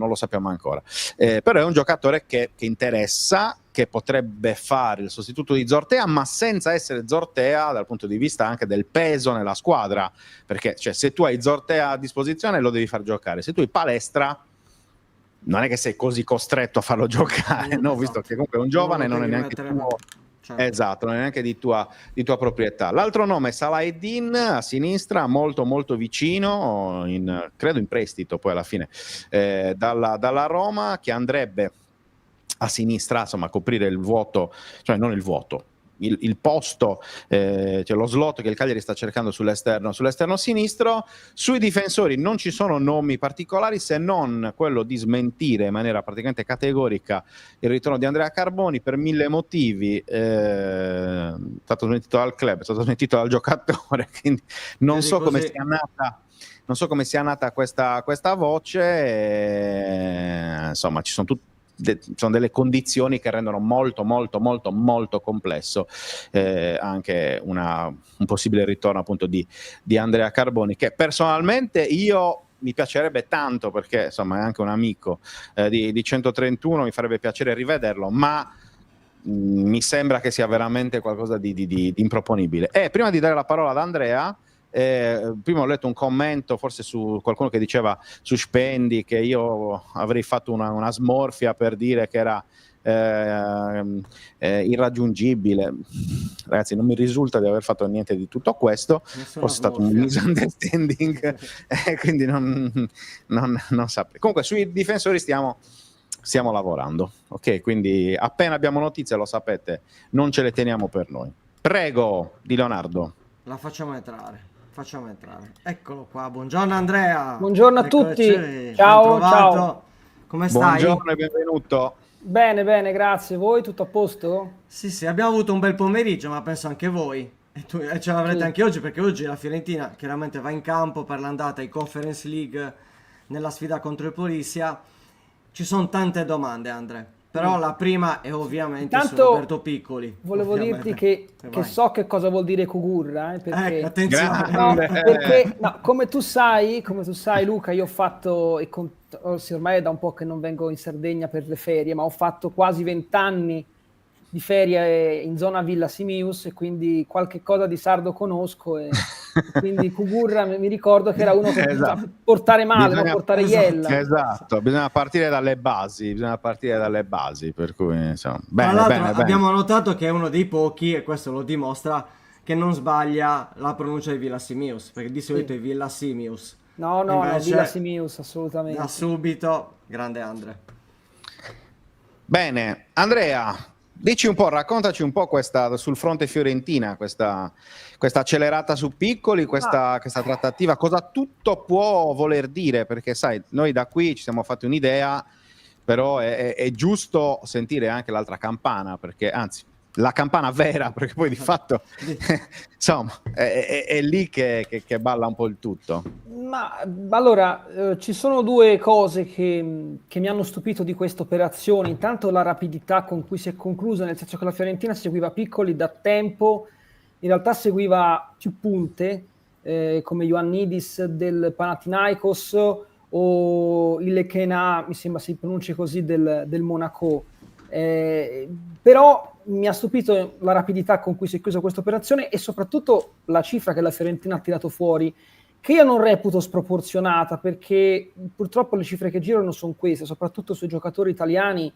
ancora, però è un giocatore che interessa, che potrebbe fare il sostituto di Zortea, ma senza essere Zortea dal punto di vista anche del peso nella squadra, perché cioè, se tu hai Zortea a disposizione lo devi far giocare, se tu hai Palestra non è che sei così costretto a farlo giocare, no? Visto che comunque è un giovane, non è neanche tuo, certo. Esatto, non è neanche di tua proprietà. L'altro nome è Salaheddin a sinistra, molto molto vicino, credo in prestito poi alla fine dalla Roma, che andrebbe a sinistra, insomma, a coprire il vuoto, cioè non il vuoto, il posto, cioè lo slot che il Cagliari sta cercando sull'esterno sinistro. Sui difensori non ci sono nomi particolari, se non quello di smentire in maniera praticamente categorica il ritorno di Andrea Carboni per 1000 motivi. È stato smentito dal club, è stato smentito dal giocatore, quindi non so come sia nata questa voce, insomma ci sono sono delle condizioni che rendono molto molto molto molto complesso anche un possibile ritorno appunto di Andrea Carboni, che personalmente io mi piacerebbe tanto, perché insomma è anche un amico di 131, mi farebbe piacere rivederlo, ma mi sembra che sia veramente qualcosa di improponibile. E prima di dare la parola ad Andrea, prima ho letto un commento forse su qualcuno che diceva su Spendi che io avrei fatto una smorfia per dire che era irraggiungibile. Ragazzi, non mi risulta di aver fatto niente di tutto questo, forse è stato un misunderstanding, quindi non saprei. Comunque sui difensori stiamo lavorando, ok? Quindi appena abbiamo notizie, lo sapete, non ce le teniamo per noi. Prego, Di Leonardo. La facciamo entrare. Eccolo qua, buongiorno Andrea. Buongiorno a tutti. Ciao. Come stai? Buongiorno e benvenuto. Bene, grazie. Voi tutto a posto? Sì, abbiamo avuto un bel pomeriggio, ma penso anche voi. E ce l'avrete anche oggi, perché oggi la Fiorentina chiaramente va in campo per l'andata in Conference League nella sfida contro il Polizia. Ci sono tante domande, Andrea. Però la prima è ovviamente su Roberto Piccoli. Volevo dirti che so che cosa vuol dire Cugurra, perché attenzione. come tu sai Luca, io ho fatto, ormai è da un po' che non vengo in Sardegna per le ferie, ma ho fatto quasi 20 anni di ferie in zona Villa Simius, e quindi qualche cosa di sardo conosco, e quindi Cugurra mi ricordo che era uno che poteva portare male, non portare iella. Esatto, bisogna partire dalle basi, per cui insomma, bene. Abbiamo notato che è uno dei pochi, e questo lo dimostra, che non sbaglia la pronuncia di Villa Simius, perché di solito è Villa Simius. No, Villa Simius, assolutamente. Da subito, grande Andrea. Bene, Andrea, dici un po', raccontaci un po' sul fronte Fiorentina, questa accelerata su Piccoli, questa trattativa, cosa tutto può voler dire, perché sai, noi da qui ci siamo fatti un'idea, però è giusto sentire anche l'altra campana, perché anzi, la campana vera, perché poi di fatto insomma è lì che balla un po' il tutto. Ma allora ci sono due cose che mi hanno stupito di questa operazione. Intanto la rapidità con cui si è conclusa, nel senso che la Fiorentina seguiva Piccoli da tempo, in realtà seguiva più punte come Ioannidis del Panathinaikos o il Lekena, mi sembra si pronunci così, del Monaco. Però mi ha stupito la rapidità con cui si è chiusa questa operazione e soprattutto la cifra che la Fiorentina ha tirato fuori, che io non reputo sproporzionata, perché purtroppo le cifre che girano sono queste, soprattutto sui giocatori italiani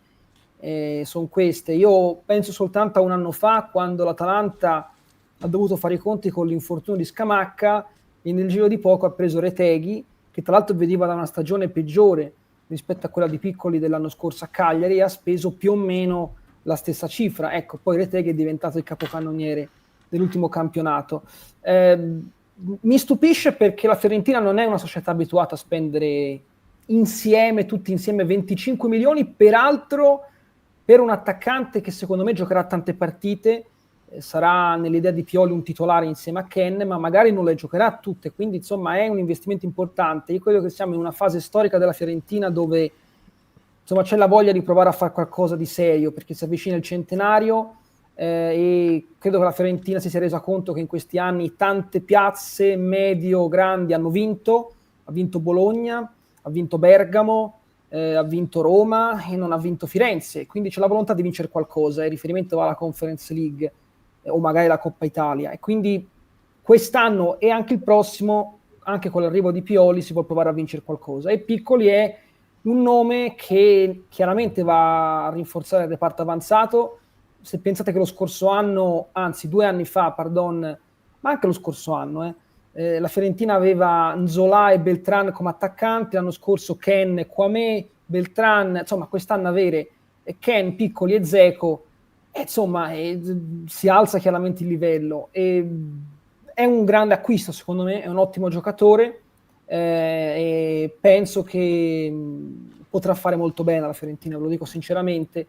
sono queste. Io penso soltanto a un anno fa, quando l'Atalanta ha dovuto fare i conti con l'infortunio di Scamacca e nel giro di poco ha preso Retegui, che tra l'altro veniva da una stagione peggiore rispetto a quella di Piccoli dell'anno scorso a Cagliari, e ha speso più o meno la stessa cifra. Ecco, poi Retegui è diventato il capocannoniere dell'ultimo campionato. Mi stupisce perché la Fiorentina non è una società abituata a spendere insieme, tutti insieme, 25 milioni, peraltro per un attaccante che secondo me giocherà tante partite, sarà nell'idea di Pioli un titolare insieme a Ken, ma magari non le giocherà tutte, quindi insomma è un investimento importante. Io credo che siamo in una fase storica della Fiorentina dove insomma c'è la voglia di provare a fare qualcosa di serio, perché si avvicina il centenario, e credo che la Fiorentina si sia resa conto che in questi anni tante piazze medio-grandi hanno vinto. Ha vinto Bologna, ha vinto Bergamo, ha vinto Roma e non ha vinto Firenze, quindi c'è la volontà di vincere qualcosa, il riferimento alla Conference League o magari la Coppa Italia, e quindi quest'anno e anche il prossimo, anche con l'arrivo di Pioli, si vuole provare a vincere qualcosa, e Piccoli è un nome che chiaramente va a rinforzare il reparto avanzato. Se pensate che lo scorso anno, anzi 2 anni fa, pardon, ma anche lo scorso anno, la Fiorentina aveva Nzola e Beltran come attaccanti, l'anno scorso Ken, Kwame, Beltran, insomma quest'anno avere Ken, Piccoli e Dzeko, insomma si alza chiaramente il livello, e è un grande acquisto secondo me, è un ottimo giocatore, e penso che potrà fare molto bene alla Fiorentina, ve lo dico sinceramente.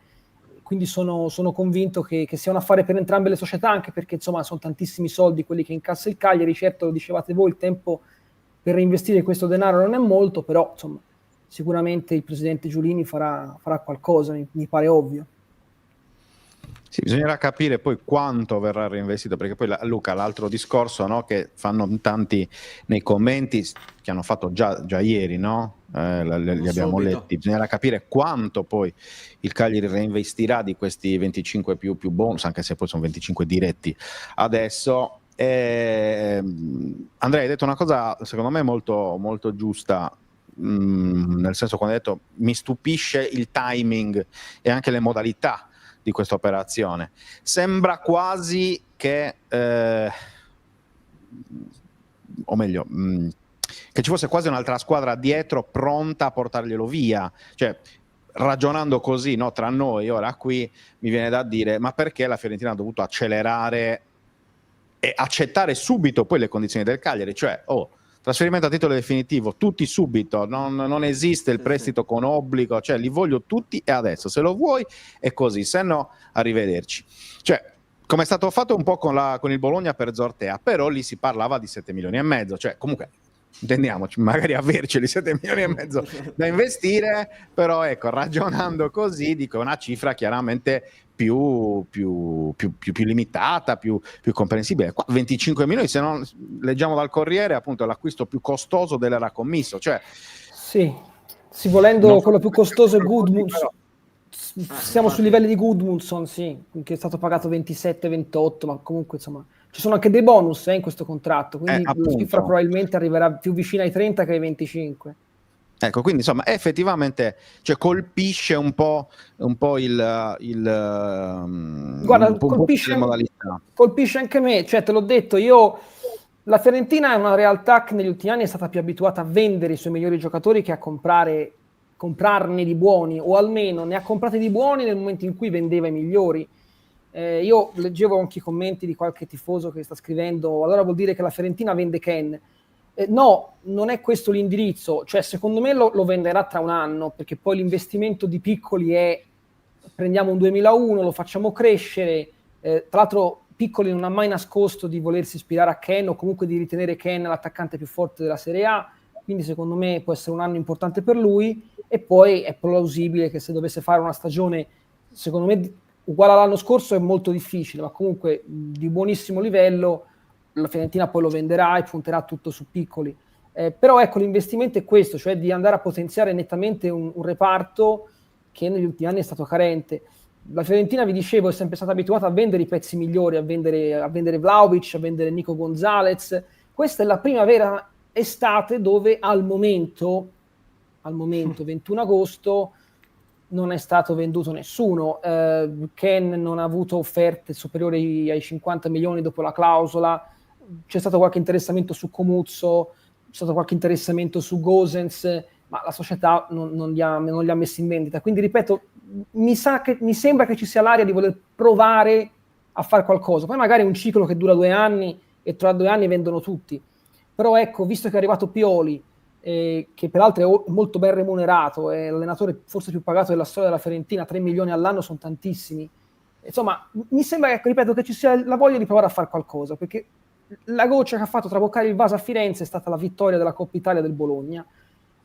Quindi sono convinto che sia un affare per entrambe le società, anche perché insomma sono tantissimi soldi quelli che incassa il Cagliari. Certo, lo dicevate voi, il tempo per reinvestire questo denaro non è molto, però insomma sicuramente il presidente Giulini farà qualcosa, mi pare ovvio. Sì, bisognerà capire poi quanto verrà reinvestito, perché poi Luca, l'altro discorso, no, che fanno tanti nei commenti, che hanno fatto già ieri, no? Li abbiamo letti, bisognerà capire quanto poi il Cagliari reinvestirà di questi 25 più bonus, anche se poi sono 25 diretti adesso. Andrea, hai detto una cosa secondo me molto, molto giusta, nel senso, quando hai detto mi stupisce il timing e anche le modalità di questa operazione. Sembra quasi che o meglio che ci fosse quasi un'altra squadra dietro pronta a portarglielo via, cioè ragionando così, no, tra noi ora qui mi viene da dire, ma perché la Fiorentina ha dovuto accelerare e accettare subito poi le condizioni del Cagliari, cioè trasferimento a titolo definitivo, tutti subito, non esiste il prestito con obbligo, cioè li voglio tutti e adesso, se lo vuoi è così, se no arrivederci. Cioè, come è stato fatto un po' con il Bologna per Zortea, però lì si parlava di 7 milioni e mezzo, cioè comunque intendiamoci, magari averceli 7 milioni e mezzo da investire, però ecco, ragionando così, dico una cifra chiaramente più limitata, più comprensibile. Qua 25 milioni, se non leggiamo dal Corriere, appunto è l'acquisto più costoso dell'era commisso, cioè sì, volendo quello più costoso è Gudmundsson. Siamo sui livelli di Gudmundsson, sì, che è stato pagato 27-28, ma comunque insomma ci sono anche dei bonus in questo contratto, quindi la cifra probabilmente arriverà più vicina ai 30 che ai 25. Ecco, quindi insomma effettivamente, cioè, colpisce un po' Guarda, colpisce anche me, cioè te l'ho detto, la Fiorentina è una realtà che negli ultimi anni è stata più abituata a vendere i suoi migliori giocatori che a comprarne di buoni, o almeno ne ha comprati di buoni nel momento in cui vendeva i migliori. Io leggevo anche i commenti di qualche tifoso che sta scrivendo, allora vuol dire che la Fiorentina vende Ken. No, non è questo l'indirizzo, cioè secondo me lo venderà tra un anno, perché poi l'investimento di Piccoli è prendiamo un 2001, lo facciamo crescere, tra l'altro Piccoli non ha mai nascosto di volersi ispirare a Ken o comunque di ritenere Ken l'attaccante più forte della Serie A, quindi secondo me può essere un anno importante per lui, e poi è plausibile che se dovesse fare una stagione, secondo me uguale all'anno scorso è molto difficile, ma comunque di buonissimo livello, la Fiorentina poi lo venderà e punterà tutto su Piccoli. Però ecco, l'investimento è questo, cioè di andare a potenziare nettamente un reparto che negli ultimi anni è stato carente. la Fiorentina, vi dicevo, è sempre stata abituata a vendere i pezzi migliori, a vendere Vlahovic, a vendere Nico Gonzalez. Questa è la prima vera estate dove al momento 21 agosto non è stato venduto nessuno. Ken non ha avuto offerte superiori ai 50 milioni dopo la clausola. C'è stato qualche interessamento su Comuzzo, c'è stato qualche interessamento su Gosens, ma la società non li ha messi in vendita. Quindi ripeto, mi sembra che ci sia l'aria di voler provare a fare qualcosa. Poi magari è un ciclo che dura 2 anni e tra 2 anni vendono tutti. Però ecco, visto che è arrivato Pioli, che peraltro è molto ben remunerato, è l'allenatore forse più pagato della storia della Fiorentina, 3 milioni all'anno sono tantissimi. Insomma, mi sembra, ecco, ripeto, che ci sia la voglia di provare a fare qualcosa, perché la goccia che ha fatto traboccare il vaso a Firenze è stata la vittoria della Coppa Italia del Bologna,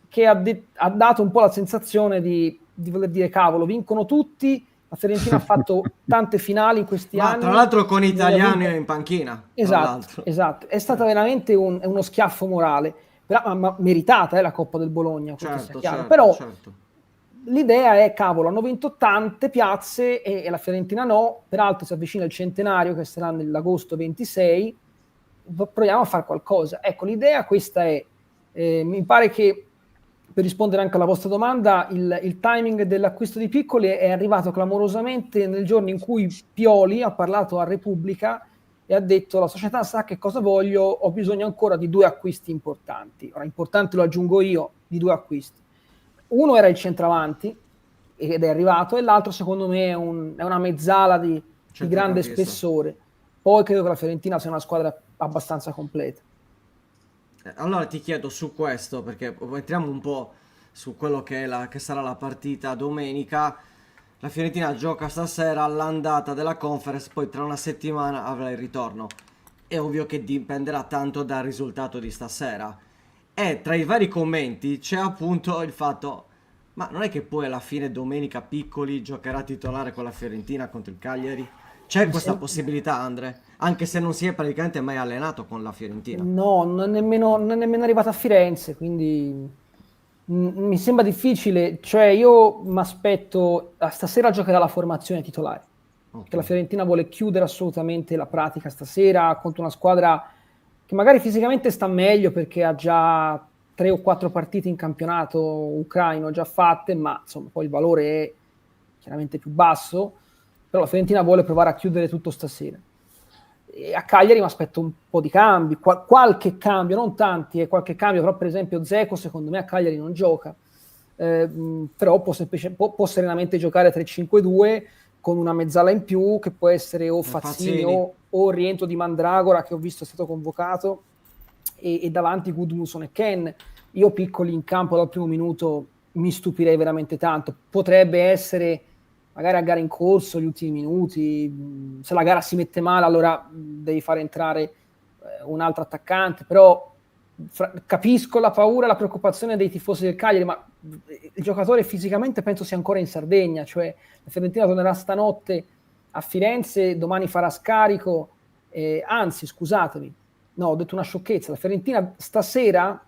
che ha dato un po' la sensazione di voler dire cavolo, vincono tutti. La Fiorentina ha fatto tante finali in questi anni. Tra l'altro con italiani in panchina. Esatto. È stata veramente uno schiaffo morale, però, ma meritata la Coppa del Bologna. Certo. Però l'idea è, cavolo, hanno vinto tante piazze e la Fiorentina no, peraltro si avvicina il centenario che sarà nell'agosto 26, proviamo a fare qualcosa. Ecco, l'idea questa è, mi pare che, per rispondere anche alla vostra domanda, il timing dell'acquisto di Piccoli è arrivato clamorosamente nel giorno in cui Pioli ha parlato a Repubblica e ha detto: la società sa che cosa voglio, ho bisogno ancora di 2 acquisti importanti. Ora, importante lo aggiungo io, di 2 acquisti. Uno era il centravanti, ed è arrivato, e l'altro secondo me è una mezzala di grande spessore. Poi credo che la Fiorentina sia una squadra abbastanza completa. Allora ti chiedo su questo, perché entriamo un po' su quello che sarà la partita domenica. La Fiorentina gioca stasera all'andata della Conference, poi tra una settimana avrà il ritorno. È ovvio che dipenderà tanto dal risultato di stasera. E tra i vari commenti c'è appunto il fatto: ma non è che poi alla fine domenica Piccoli giocherà titolare con la Fiorentina contro il Cagliari? C'è questa possibilità, Andre? Anche se non si è praticamente mai allenato con la Fiorentina. No, non è nemmeno arrivato a Firenze, quindi mi sembra difficile. Cioè, io mi aspetto, stasera giocherà la formazione titolare, perché la Fiorentina vuole chiudere assolutamente la pratica stasera contro una squadra che magari fisicamente sta meglio, perché ha già 3 o 4 partite in campionato ucraino già fatte, ma insomma poi il valore è chiaramente più basso. Però la Fiorentina vuole provare a chiudere tutto stasera. E a Cagliari mi aspetto un po' di cambi, qualche cambio, non tanti, qualche cambio, però per esempio Dzeko secondo me a Cagliari non gioca, però può serenamente giocare 3-5-2 con una mezzala in più, che può essere o Fazzini o il rientro di Mandragora, che ho visto è stato convocato, e davanti Gudmundsson e Ken. Io Piccoli in campo dal primo minuto mi stupirei veramente tanto. Potrebbe essere magari a gara in corso, gli ultimi minuti, se la gara si mette male allora devi fare entrare un altro attaccante, però capisco la paura e la preoccupazione dei tifosi del Cagliari, ma il giocatore fisicamente penso sia ancora in Sardegna, cioè la Fiorentina tornerà stanotte a Firenze, domani farà scarico, anzi scusatemi, no, ho detto una sciocchezza, la Fiorentina stasera,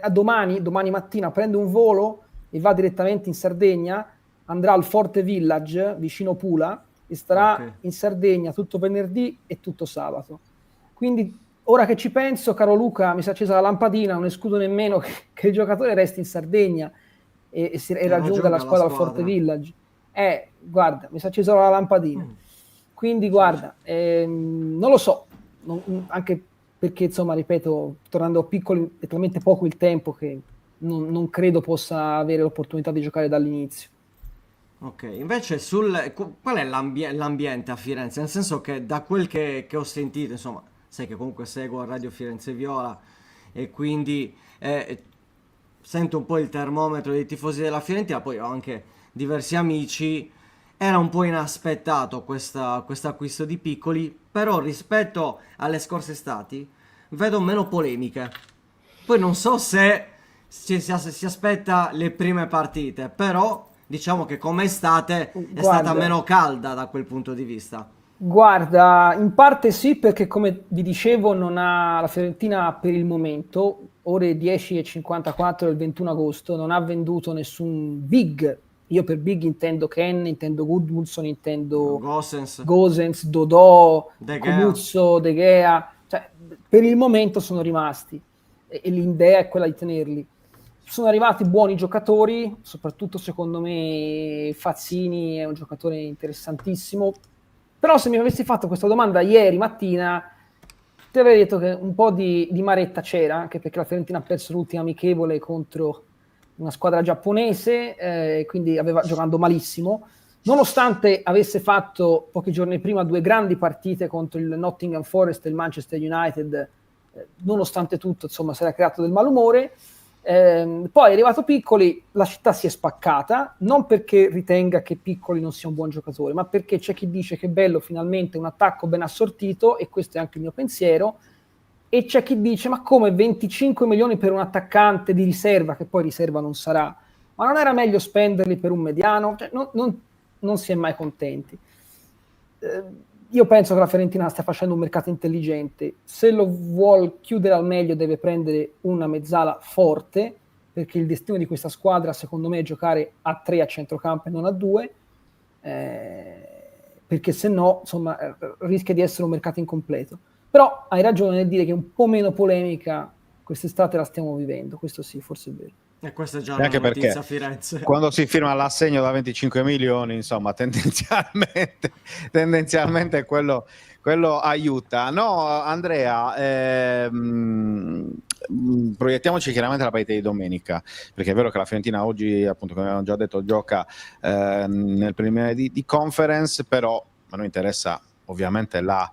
domani mattina prende un volo e va direttamente in Sardegna, andrà al Forte Village vicino Pula e starà in Sardegna tutto venerdì e tutto sabato. Quindi ora che ci penso, caro Luca, mi si è accesa la lampadina, non escludo nemmeno che il giocatore resti in Sardegna e raggiunga la squadra al Forte Village. Guarda, mi si è accesa la lampadina. Quindi guarda, non lo so, anche perché insomma, ripeto, tornando a Piccoli è talmente poco il tempo che non credo possa avere l'opportunità di giocare dall'inizio. Ok, invece qual è l'ambiente a Firenze? Nel senso che da quel che ho sentito, insomma, sai che comunque seguo Radio Firenze Viola e quindi sento un po' il termometro dei tifosi della Fiorentina, poi ho anche diversi amici. Era un po' inaspettato questo acquisto di Piccoli, però rispetto alle scorse estati vedo meno polemiche. Poi non so se si aspetta le prime partite, però diciamo che come estate è stata meno calda da quel punto di vista. Guarda, in parte sì, perché come vi dicevo la Fiorentina per il momento, ore 10:54 del 21 agosto, non ha venduto nessun big io per big intendo Ken, intendo Goodmanson, intendo Gosens, Dodò, De Gea. Comuzzo, De Gea, cioè, per il momento sono rimasti e l'idea è quella di tenerli. Sono arrivati buoni giocatori, soprattutto secondo me Fazzini è un giocatore interessantissimo, però se mi avessi fatto questa domanda ieri mattina ti avrei detto che un po' di maretta c'era, anche perché la Fiorentina ha perso l'ultima amichevole contro una squadra giapponese, quindi giocando malissimo, nonostante avesse fatto pochi giorni prima 2 grandi partite contro il Nottingham Forest e il Manchester United, nonostante tutto insomma si era creato del malumore. Poi è arrivato Piccoli, la città si è spaccata, non perché ritenga che Piccoli non sia un buon giocatore, ma perché c'è chi dice che è bello finalmente un attacco ben assortito, e questo è anche il mio pensiero, e c'è chi dice ma come 25 milioni per un attaccante di riserva, che poi riserva non sarà, ma non era meglio spenderli per un mediano? Cioè, non si è mai contenti. Io penso che la Fiorentina stia facendo un mercato intelligente. Se lo vuol chiudere al meglio deve prendere una mezzala forte, perché il destino di questa squadra secondo me è giocare a 3 a centrocampo e non a 2, perché se no insomma rischia di essere un mercato incompleto. Però hai ragione nel dire che un po' meno polemica quest'estate la stiamo vivendo, questo sì, forse è vero. E questa è già Anche una notizia perché a Firenze. quando si firma l'assegno da 25 milioni, insomma, tendenzialmente quello aiuta. No, Andrea, proiettiamoci chiaramente la partita di domenica, perché è vero che la Fiorentina oggi, appunto, come abbiamo già detto, gioca nel preliminare di conference, però a noi interessa ovviamente la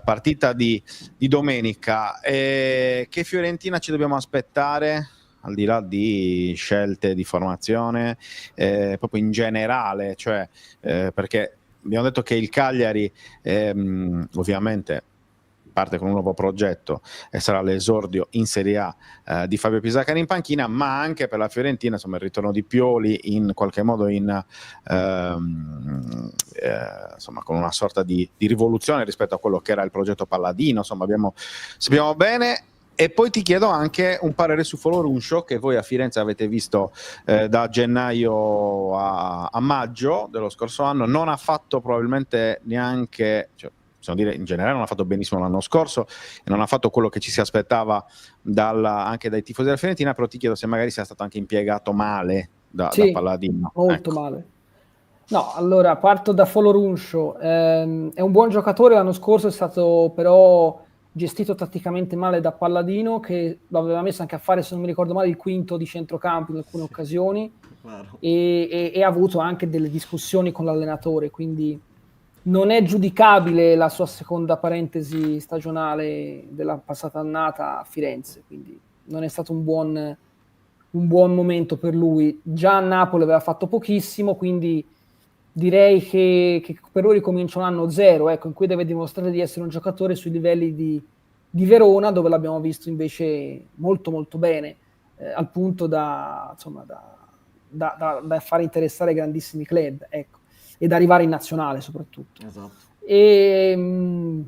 partita di domenica. Che Fiorentina ci dobbiamo aspettare? Al di là di scelte di formazione, proprio in generale, cioè perché abbiamo detto che il Cagliari ovviamente parte con un nuovo progetto e sarà l'esordio in Serie A di Fabio Pisacane in panchina, ma anche per la Fiorentina insomma il ritorno di Pioli in qualche modo insomma con una sorta di rivoluzione rispetto a quello che era il progetto Palladino, insomma sappiamo bene. E poi ti chiedo anche un parere su Folorunsho, che voi a Firenze avete visto da gennaio a maggio dello scorso anno. Non ha fatto probabilmente neanche, cioè, possiamo dire in generale, non ha fatto benissimo l'anno scorso e non ha fatto quello che ci si aspettava anche dai tifosi della Fiorentina, però ti chiedo se magari sia stato anche impiegato male da Palladino. Molto male. No, allora parto da Folorunsho. È un buon giocatore, l'anno scorso è stato però gestito tatticamente male da Palladino, che lo aveva messo anche a fare, se non mi ricordo male, il quinto di centrocampo in alcune occasioni, e ha avuto anche delle discussioni con l'allenatore, quindi non è giudicabile la sua seconda parentesi stagionale della passata annata a Firenze, quindi non è stato un buon momento per lui. Già a Napoli aveva fatto pochissimo, quindi direi che per lui ricomincia un anno zero, ecco, in cui deve dimostrare di essere un giocatore sui livelli di Verona, dove l'abbiamo visto invece molto molto bene, al punto da fare interessare grandissimi club, ecco, ed arrivare in nazionale soprattutto. Esatto. E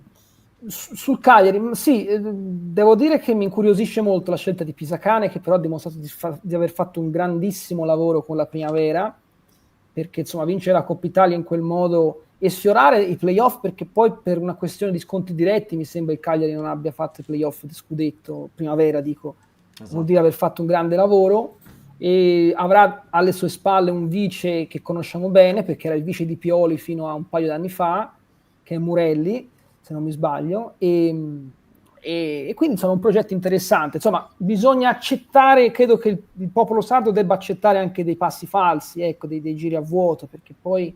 sul Cagliari, sì, devo dire che mi incuriosisce molto la scelta di Pisacane, che però ha dimostrato di aver fatto un grandissimo lavoro con la Primavera, perché insomma vincere la Coppa Italia in quel modo e sfiorare i playoff, perché poi per una questione di sconti diretti mi sembra il Cagliari non abbia fatto i playoff di scudetto Primavera, dico, esatto. Vuol dire aver fatto un grande lavoro, e avrà alle sue spalle un vice che conosciamo bene, perché era il vice di Pioli fino a un paio d'anni fa, che è Murelli, se non mi sbaglio, e quindi insomma un progetto interessante. Insomma, bisogna accettare, credo che il popolo sardo debba accettare anche dei passi falsi, ecco, dei giri a vuoto, perché poi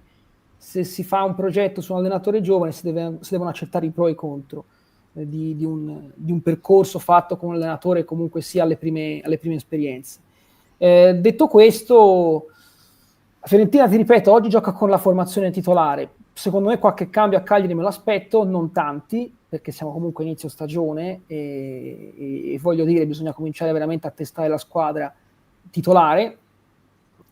se si fa un progetto su un allenatore giovane si devono accettare i pro e i contro di un percorso fatto con un allenatore comunque sia alle prime esperienze. Detto questo, la Fiorentina, ti ripeto, oggi gioca con la formazione titolare. Secondo me qualche cambio a Cagliari me lo aspetto, non tanti, perché siamo comunque a inizio stagione e voglio dire, bisogna cominciare veramente a testare la squadra titolare.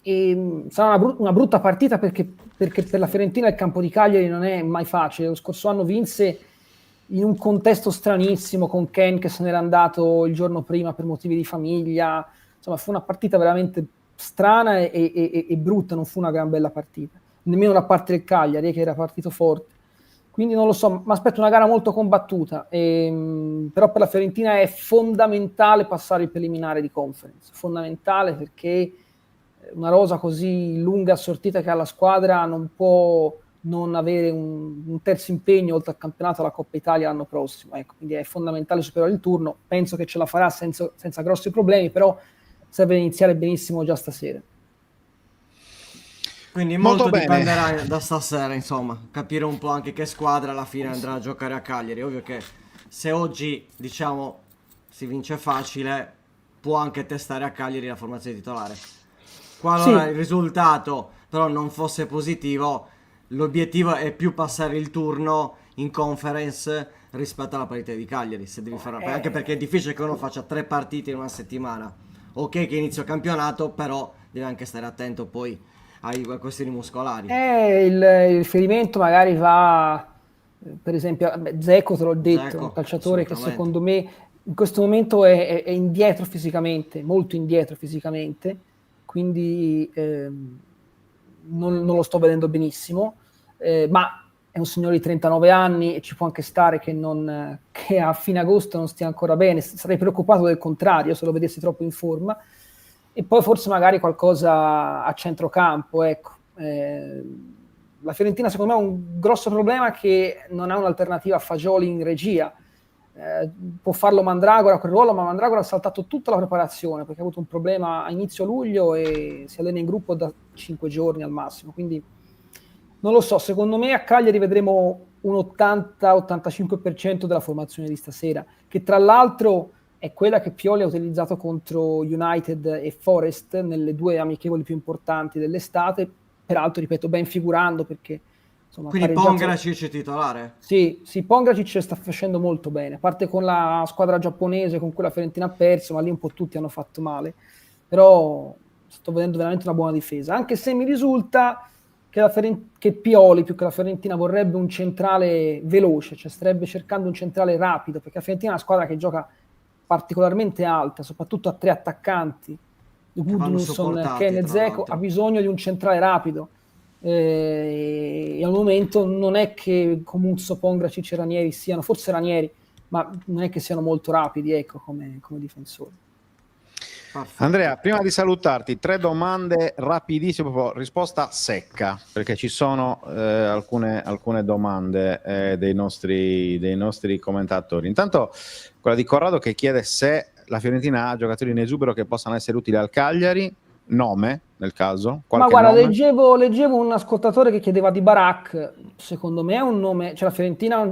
E sarà una brutta partita perché per la Fiorentina il campo di Cagliari non è mai facile. Lo scorso anno vinse in un contesto stranissimo, con Ken che se n'era andato il giorno prima per motivi di famiglia. Insomma, fu una partita veramente strana e brutta, non fu una gran bella partita, nemmeno da parte del Cagliari che era partito forte. Quindi non lo so, mi aspetto una gara molto combattuta, però per la Fiorentina è fondamentale passare il preliminare di Conference, fondamentale, perché una rosa così lunga e assortita che ha la squadra non può non avere un terzo impegno oltre al campionato alla Coppa Italia l'anno prossimo, ecco, quindi è fondamentale superare il turno, penso che ce la farà senza grossi problemi, però serve iniziare benissimo già stasera. Quindi Molto molto bene. dipenderà da stasera, insomma, capire un po' anche che squadra alla fine andrà a giocare a Cagliari. Ovvio che se oggi, diciamo, si facile, può anche testare a Cagliari la formazione titolare. Qualora Sì. il risultato però non fosse positivo, l'obiettivo è più passare il turno in conference rispetto alla partita di Cagliari, se devi fare anche perché è difficile che uno faccia 3 partite in una settimana. Ok che inizio campionato, però deve anche stare attento poi ai questioni muscolari. Il riferimento magari va, per esempio, Dzeko, te l'ho detto, è Dzeko, un calciatore che assolutamente. secondo me in questo momento è indietro fisicamente, molto indietro fisicamente, quindi non lo sto vedendo benissimo, ma è un signore di 39 anni e ci può anche stare che a fine agosto non stia ancora bene. Sarei preoccupato del contrario se lo vedessi troppo in forma. E poi forse magari qualcosa a centrocampo, ecco. La Fiorentina secondo me ha un grosso problema che non ha un'alternativa a Fagioli in regia. Può farlo Mandragora a quel ruolo, ma Mandragora ha saltato tutta la preparazione perché ha avuto un problema a inizio luglio e si allena in gruppo da 5 giorni al massimo, quindi non lo so, secondo me a Cagliari vedremo un 80-85% della formazione di stasera, che tra l'altro è quella che Pioli ha utilizzato contro United e Forest nelle 2 amichevoli più importanti dell'estate, peraltro ripeto ben figurando perché insomma, Quindi pareggiato... Pongracic titolare? Sì, Pongracic sta facendo molto bene, a parte con la squadra giapponese con cui la Fiorentina ha perso, ma lì un po' tutti hanno fatto male, però sto vedendo veramente una buona difesa, anche se mi risulta che Pioli più che la Fiorentina vorrebbe un centrale veloce, cioè starebbe cercando un centrale rapido, perché la Fiorentina è una squadra che gioca particolarmente alta, soprattutto a 3 attaccanti, Gudmundsson, supportati, Ken e tra Dzeko, l'altro. ha bisogno di un centrale rapido. E al momento non è che Comunzo, Pongracic e Ranieri siano, forse Ranieri, ma non è che siano molto rapidi, ecco, come difensori. Perfetto. Andrea, prima di salutarti, 3 domande rapidissime, proprio risposta secca, perché ci sono alcune domande dei nostri commentatori. Intanto quella di Corrado che chiede se la Fiorentina ha giocatori in esubero che possano essere utili al Cagliari, nome nel caso, Ma qualche guarda, nome? leggevo un ascoltatore che chiedeva di Barak, secondo me è un nome, cioè la Fiorentina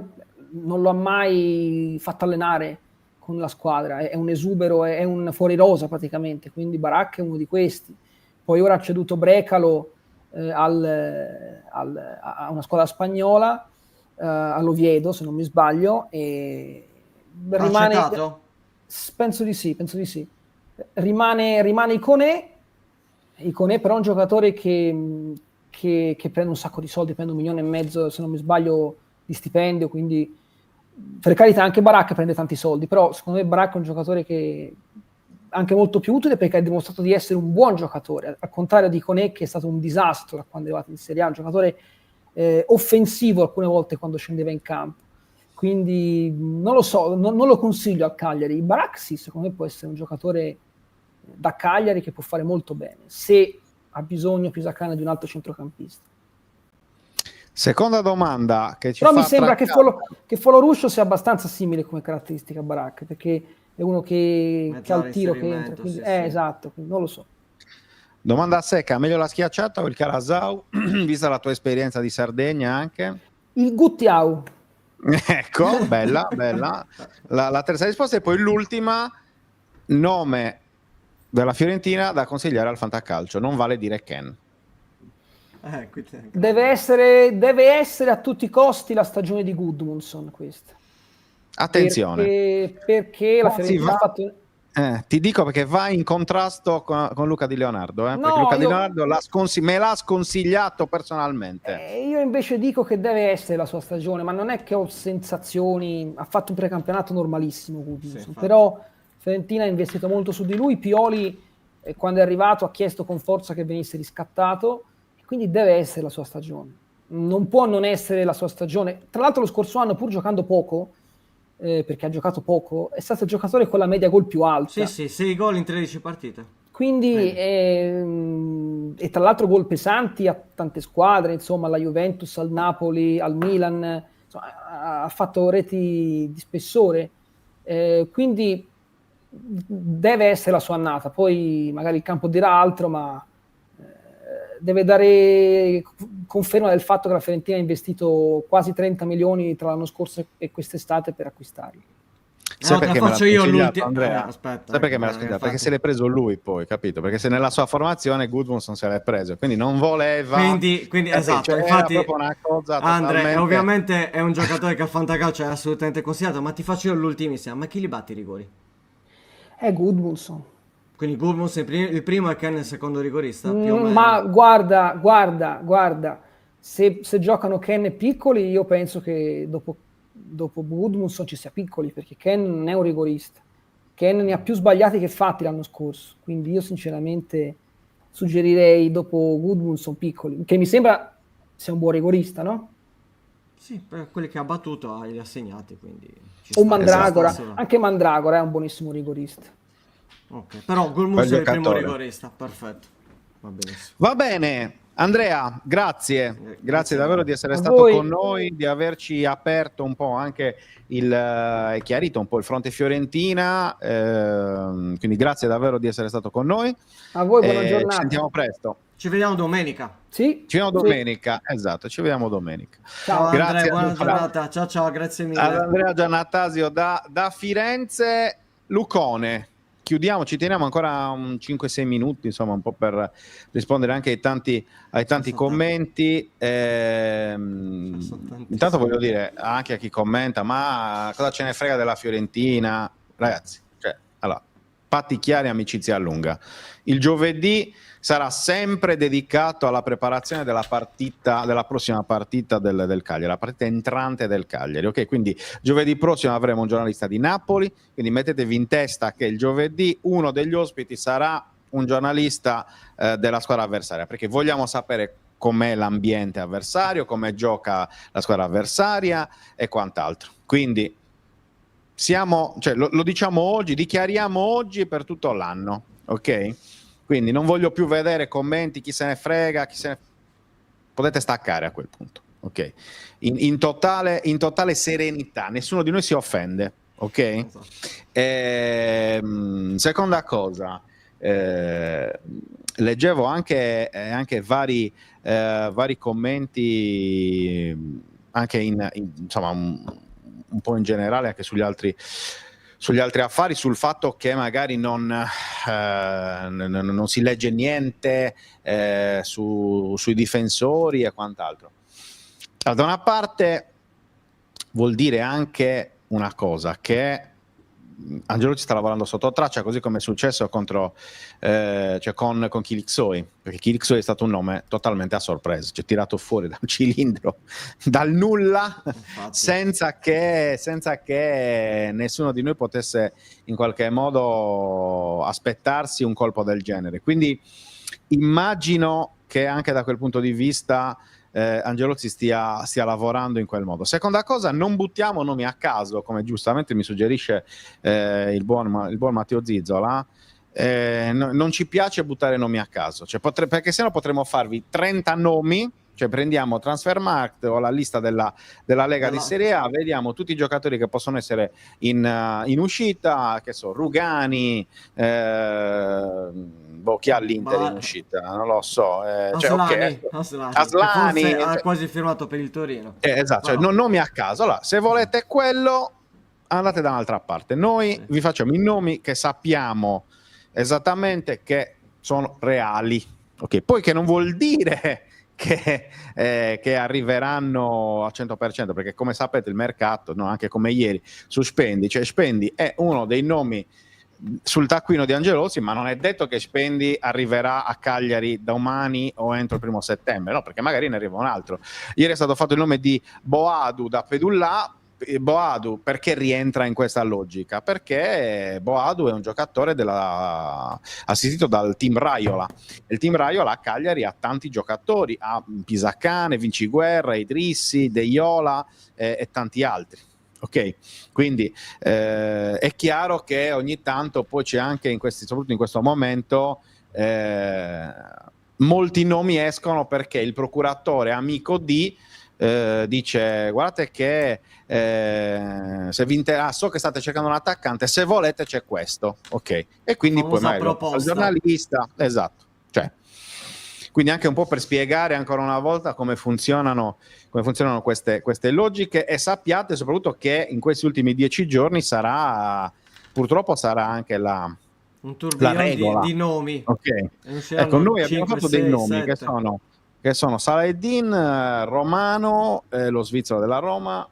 non lo ha mai fatto allenare con la squadra, è un esubero, è un fuori rosa praticamente, quindi Barak è uno di questi. Poi ora ha ceduto Brecalo a una squadra spagnola, all'Oviedo se non mi sbaglio, e Ha rimane... accettato? Penso di sì. Rimane Iconè però è un giocatore che prende un sacco di soldi, prende 1,5 milioni se non mi sbaglio di stipendio, quindi per carità anche Barak prende tanti soldi, però secondo me Barak è un giocatore che anche molto più utile perché ha dimostrato di essere un buon giocatore, al contrario di Iconè che è stato un disastro da quando è arrivato in Serie A, un giocatore offensivo alcune volte quando scendeva in campo. Quindi non lo so, non lo consiglio al Cagliari. Barak sì, secondo me può essere un giocatore da Cagliari che può fare molto bene, se ha bisogno Pisacane di un altro centrocampista. Seconda domanda che ci Però fa mi sembra Traccaro. che Foloruscio sia abbastanza simile come caratteristica a Barak, perché è uno che ha Mezzala il tiro che inserimento, entra, quindi, sì, sì. Esatto, quindi non lo so. Domanda secca, meglio la schiacciata o il Carasau, vista la tua esperienza di Sardegna anche? Il Guttiau. Ecco, bella. La terza risposta e poi l'ultima, nome della Fiorentina da consigliare al Fantacalcio, non vale dire Ken. Deve essere a tutti i costi la stagione di Gudmundsson questa. Attenzione. Perché la Anzi, Fiorentina ha fatto... ti dico perché va in contrasto con Luca Di Leonardo, perché No, Luca Di io- Leonardo me l'ha sconsigliato personalmente. Io invece dico che deve essere la sua stagione, ma non è che ho sensazioni. Ha fatto un precampionato normalissimo Gudmundsson, Sì, infatti. però Fiorentina ha investito molto su di lui. Pioli e quando è arrivato ha chiesto con forza che venisse riscattato, e quindi deve essere la sua stagione. Non può non essere la sua stagione. Tra l'altro lo scorso anno, pur giocando poco, perché ha giocato poco, è stato il giocatore con la media gol più alta. Sì, 6 gol in 13 partite. Quindi, e tra l'altro gol pesanti a tante squadre, insomma, alla Juventus, al Napoli, al Milan, insomma, ha fatto reti di spessore, quindi deve essere la sua annata. Poi magari il campo dirà altro, ma deve dare conferma del fatto che la Fiorentina ha investito quasi 30 milioni tra l'anno scorso e quest'estate per acquistarli. Sai te perché la me l'ha faccio io consigliato, l'ultimo. Andrea? Aspetta, Sai perché me l'ha infatti. consigliato? Perché se l'è preso lui poi, capito? Perché se nella sua formazione Gudmundsson se l'è preso, quindi non voleva. Quindi capito? esatto, Cioè, era infatti proprio una cosa Andre, totalmente. ovviamente è un giocatore che al fantacalcio è assolutamente consigliato, ma ti faccio io l'ultimissima, ma chi li batti i rigori? È Gudmundsson. Quindi Gudmundsson il primo e Ken il secondo rigorista? Più o meno. Ma guarda, se giocano Ken e Piccoli, io penso che dopo Gudmundsson ci sia Piccoli, perché Ken non è un rigorista. Ken ne ha più sbagliati che fatti l'anno scorso, quindi io sinceramente suggerirei dopo Gudmundsson Piccoli, che mi sembra sia un buon rigorista, no? Sì, per quelli che ha battuto li ha segnati, quindi ci O sta. Mandragora, Esatto. anche Mandragora è un buonissimo rigorista. Ok, però Bel Gudmundsson è il primo giocatore. rigorista, perfetto. Va benissimo. Va bene, Andrea, grazie. Grazie davvero di essere A stato voi. con noi, di averci aperto un po' anche chiarito un po' il fronte Fiorentina. Quindi grazie davvero di essere stato con noi. A voi buona Ci giornata. sentiamo presto. Ci vediamo domenica. Sì? Ci vediamo Sì. domenica, esatto, ci vediamo domenica. Ciao Ciao. Andrea, buona Andrea. giornata. Ciao, grazie mille. Ad Andrea Giannattasio da Firenze, Lucone. Chiudiamo, ci teniamo ancora 5-6 minuti, insomma, un po' per rispondere anche ai tanti Sono commenti. tantissimi. Intanto voglio dire anche a chi commenta, ma cosa ce ne frega della Fiorentina? Ragazzi, cioè, allora, patti chiari, amicizia lunga. Il giovedì sarà sempre dedicato alla preparazione della prossima partita del Cagliari, la partita entrante del Cagliari. Ok, quindi giovedì prossimo avremo un giornalista di Napoli, quindi mettetevi in testa che il giovedì uno degli ospiti sarà un giornalista della squadra avversaria, perché vogliamo sapere com'è l'ambiente avversario, come gioca la squadra avversaria e quant'altro. Quindi lo diciamo oggi, dichiariamo oggi per tutto l'anno, ok? Quindi non voglio più vedere commenti, chi se ne frega, potete staccare a quel punto, ok? In totale serenità, nessuno di noi si offende, ok? Esatto. Seconda cosa, leggevo anche vari commenti, anche insomma un po' in generale anche sugli altri affari, sul fatto che magari non si legge niente sui difensori e quant'altro. Allora, da una parte vuol dire anche una cosa, che Angelotti sta lavorando sotto traccia, così come è successo con Kilixoi, perché Kilixoi è stato un nome totalmente a sorpresa, cioè tirato fuori da un cilindro, dal nulla, senza che nessuno di noi potesse in qualche modo aspettarsi un colpo del genere. Quindi immagino che anche da quel punto di vista Angelotti stia lavorando in quel modo. Seconda cosa, non buttiamo nomi a caso, come giustamente mi suggerisce il buon Matteo Zizzola. Non ci piace buttare nomi a caso, cioè perché sennò potremmo farvi 30 nomi, cioè prendiamo Transfermarkt o la lista della Lega di Serie A, vediamo tutti i giocatori che possono essere in uscita, che so, Rugani, chi ha l'Inter in uscita, non lo so, Aslani, che ha quasi firmato per il Torino. Esatto, cioè, nomi a caso. Allora, se volete quello, andate da un'altra parte. Noi vi facciamo i nomi che sappiamo esattamente che sono reali, ok? Poi che non vuol dire che arriveranno al 100%, perché come sapete il mercato, no, anche come ieri su Spendi, cioè Spendi è uno dei nomi sul taccuino di Angelotti, ma non è detto che Spendi arriverà a Cagliari domani o entro il 1° settembre, no, perché magari ne arriva un altro. Ieri è stato fatto il nome di Boadu da Pedullà, Boadu perché rientra in questa logica? Perché Boadu è un giocatore assistito dal team Raiola. Il team Raiola a Cagliari ha tanti giocatori, ha Pisacane, Vinci Guerra, Idrissi, Deiola e tanti altri. Ok, quindi è chiaro che ogni tanto poi c'è anche soprattutto in questo momento molti nomi escono perché il procuratore amico di dice guardate che se vi so che state cercando un attaccante, se volete c'è questo, ok, e quindi poi magari al giornalista, esatto, cioè, quindi anche un po' per spiegare ancora una volta come funzionano queste logiche, e sappiate soprattutto che in questi ultimi 10 giorni purtroppo sarà anche la regola di nomi, okay. Ecco, noi abbiamo fatto dei nomi che sono Saladin, Romano, lo svizzero della Roma,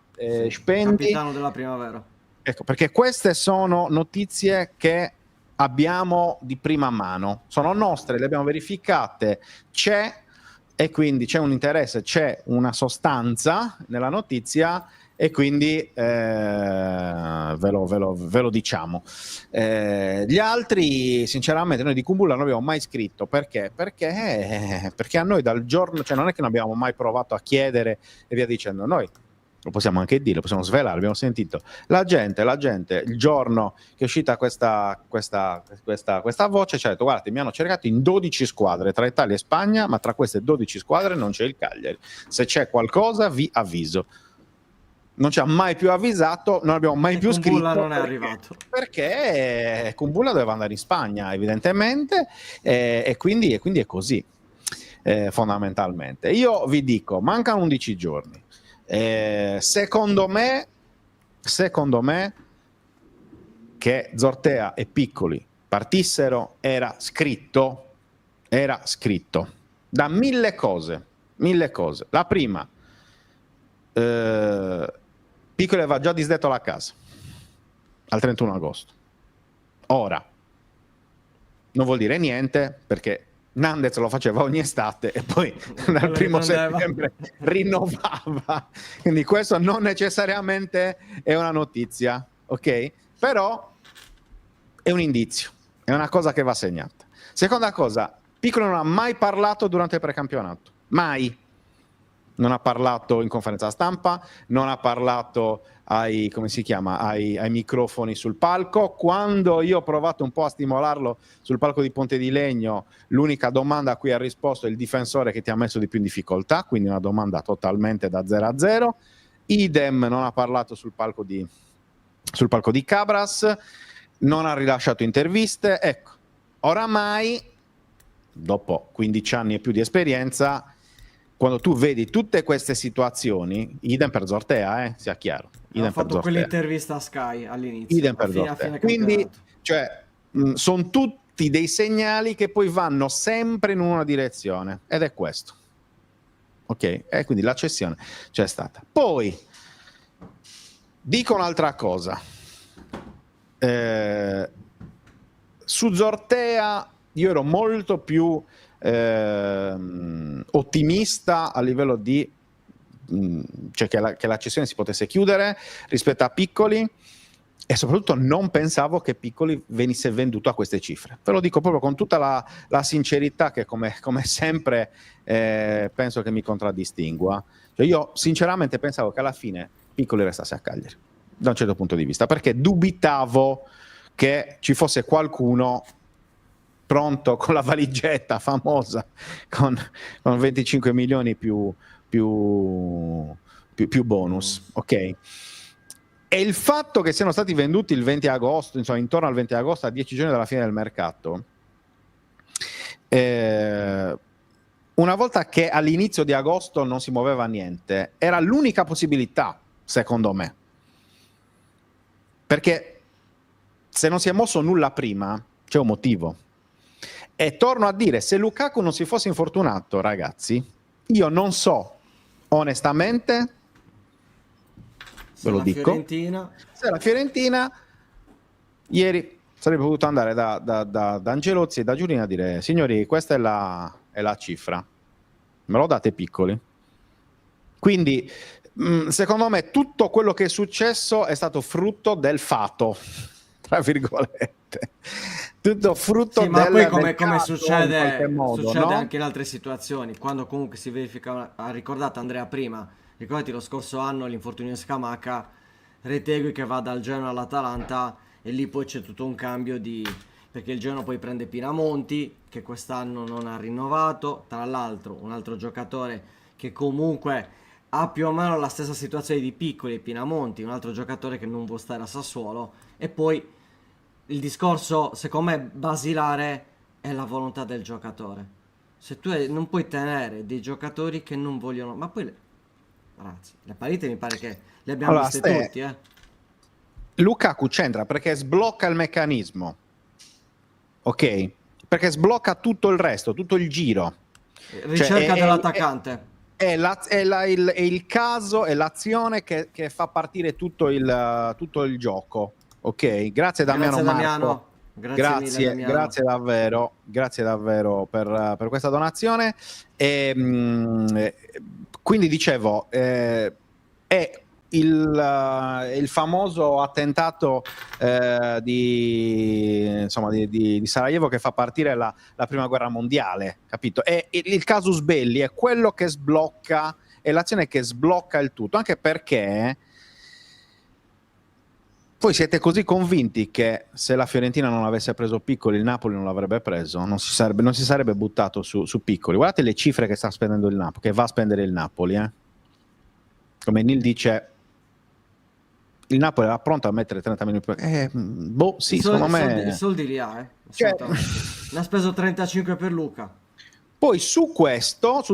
Spendi, capitano della Primavera. Ecco, perché queste sono notizie che abbiamo di prima mano, sono nostre, le abbiamo verificate, e quindi c'è un interesse, c'è una sostanza nella notizia, e quindi ve lo diciamo. Gli altri, sinceramente, noi di Kumbulla non abbiamo mai scritto. Perché a noi dal giorno, cioè non è che non abbiamo mai provato a chiedere e via dicendo, noi lo possiamo anche dire, lo possiamo svelare, abbiamo sentito la gente il giorno che è uscita questa voce ci ha detto guardate, mi hanno cercato in 12 squadre tra Italia e Spagna, ma tra queste 12 squadre non c'è il Cagliari, se c'è qualcosa vi avviso. Non ci ha mai più avvisato, non abbiamo mai più scritto. Kumbulla non è arrivato. Perché Kumbulla doveva andare in Spagna, evidentemente, e quindi è così, fondamentalmente. Io vi dico, mancano 11 giorni. Secondo me che Zortea e Piccoli partissero era scritto da mille cose. La prima, Piccoli aveva già disdetto la casa al 31 agosto. Ora non vuol dire niente, perché Nandez lo faceva ogni estate e poi dal 1° settembre rinnovava, quindi questo non necessariamente è una notizia, ok? Però è un indizio, è una cosa che va segnata. Seconda cosa, Piccolo non ha mai parlato durante il precampionato, mai. Non ha parlato in conferenza stampa, non ha parlato ai microfoni sul palco. Quando io ho provato un po' a stimolarlo sul palco di Ponte di Legno, l'unica domanda a cui ha risposto è il difensore che ti ha messo di più in difficoltà, quindi una domanda totalmente da 0-0. Idem, non ha parlato sul palco di Cabras, non ha rilasciato interviste. Ecco, oramai, dopo 15 anni e più di esperienza, quando tu vedi tutte queste situazioni, idem per Zortea, sia chiaro. Ha fatto quell'intervista a Sky all'inizio. Idem per Zortea. Quindi, sono tutti dei segnali che poi vanno sempre in una direzione, ed è questo. Ok? E quindi la cessione c'è stata. Poi, dico un'altra cosa. Su Zortea io ero molto più ottimista a livello di cioè che la cessione si potesse chiudere rispetto a Piccoli, e soprattutto non pensavo che Piccoli venisse venduto a queste cifre. Ve lo dico proprio con tutta la sincerità che come sempre penso che mi contraddistingua. Cioè io sinceramente pensavo che alla fine Piccoli restasse a Cagliari, da un certo punto di vista, perché dubitavo che ci fosse qualcuno pronto con la valigetta famosa con 25 milioni più bonus, ok? E il fatto che siano stati venduti il 20 agosto, insomma intorno al 20 agosto, a 10 giorni dalla fine del mercato, una volta che all'inizio di agosto non si muoveva niente, era l'unica possibilità, secondo me, perché se non si è mosso nulla prima c'è un motivo. E torno a dire, se Lukaku non si fosse infortunato, ragazzi, io non so, onestamente, ve lo dico, se la Fiorentina ieri sarebbe potuto andare da Angelozzi e da Giulina a dire, signori, questa è la cifra, me lo date Piccoli? Quindi secondo me tutto quello che è successo è stato frutto del fato, tra virgolette. Tutto frutto Sì, ma del poi come mercato, in qualche succede, modo, succede no? anche in altre situazioni, quando comunque si verifica, ha ricordato Andrea prima, ricordati lo scorso anno l'infortunio di Scamacca, Retegui che va dal Genoa all'Atalanta e lì poi c'è tutto un cambio di... perché il Genoa poi prende Pinamonti che quest'anno non ha rinnovato, tra l'altro un altro giocatore che comunque ha più o meno la stessa situazione di Piccoli e Pinamonti, un altro giocatore che non può stare a Sassuolo, e poi il discorso, secondo me, basilare è la volontà del giocatore. Se tu non puoi tenere dei giocatori che non vogliono... Ma poi, ragazzi, le partite mi pare che le abbiamo Allora, viste tutti, Lukaku c'entra perché sblocca il meccanismo, ok? Perché sblocca tutto il resto, tutto il giro. Ricerca Cioè, dell'attaccante. è il caso, è l'azione che fa partire tutto il gioco. Ok, grazie Damiano Grazie Marco. Damiano. Grazie mille, Damiano. Grazie davvero per questa donazione. Quindi dicevo, è il famoso attentato di Sarajevo che fa partire la prima guerra mondiale, capito? E il casus belli è quello che sblocca, è l'azione che sblocca il tutto, anche perché voi siete così convinti che se la Fiorentina non avesse preso Piccoli, il Napoli non l'avrebbe preso, non si sarebbe buttato su Piccoli. Guardate le cifre che sta spendendo il Napoli, che va a spendere il Napoli, come Nil dice, il Napoli era pronto a mettere 30 milioni per... sì, secondo me... I soldi li ha, Cioè- Ne ha speso 35 per Luca. Poi su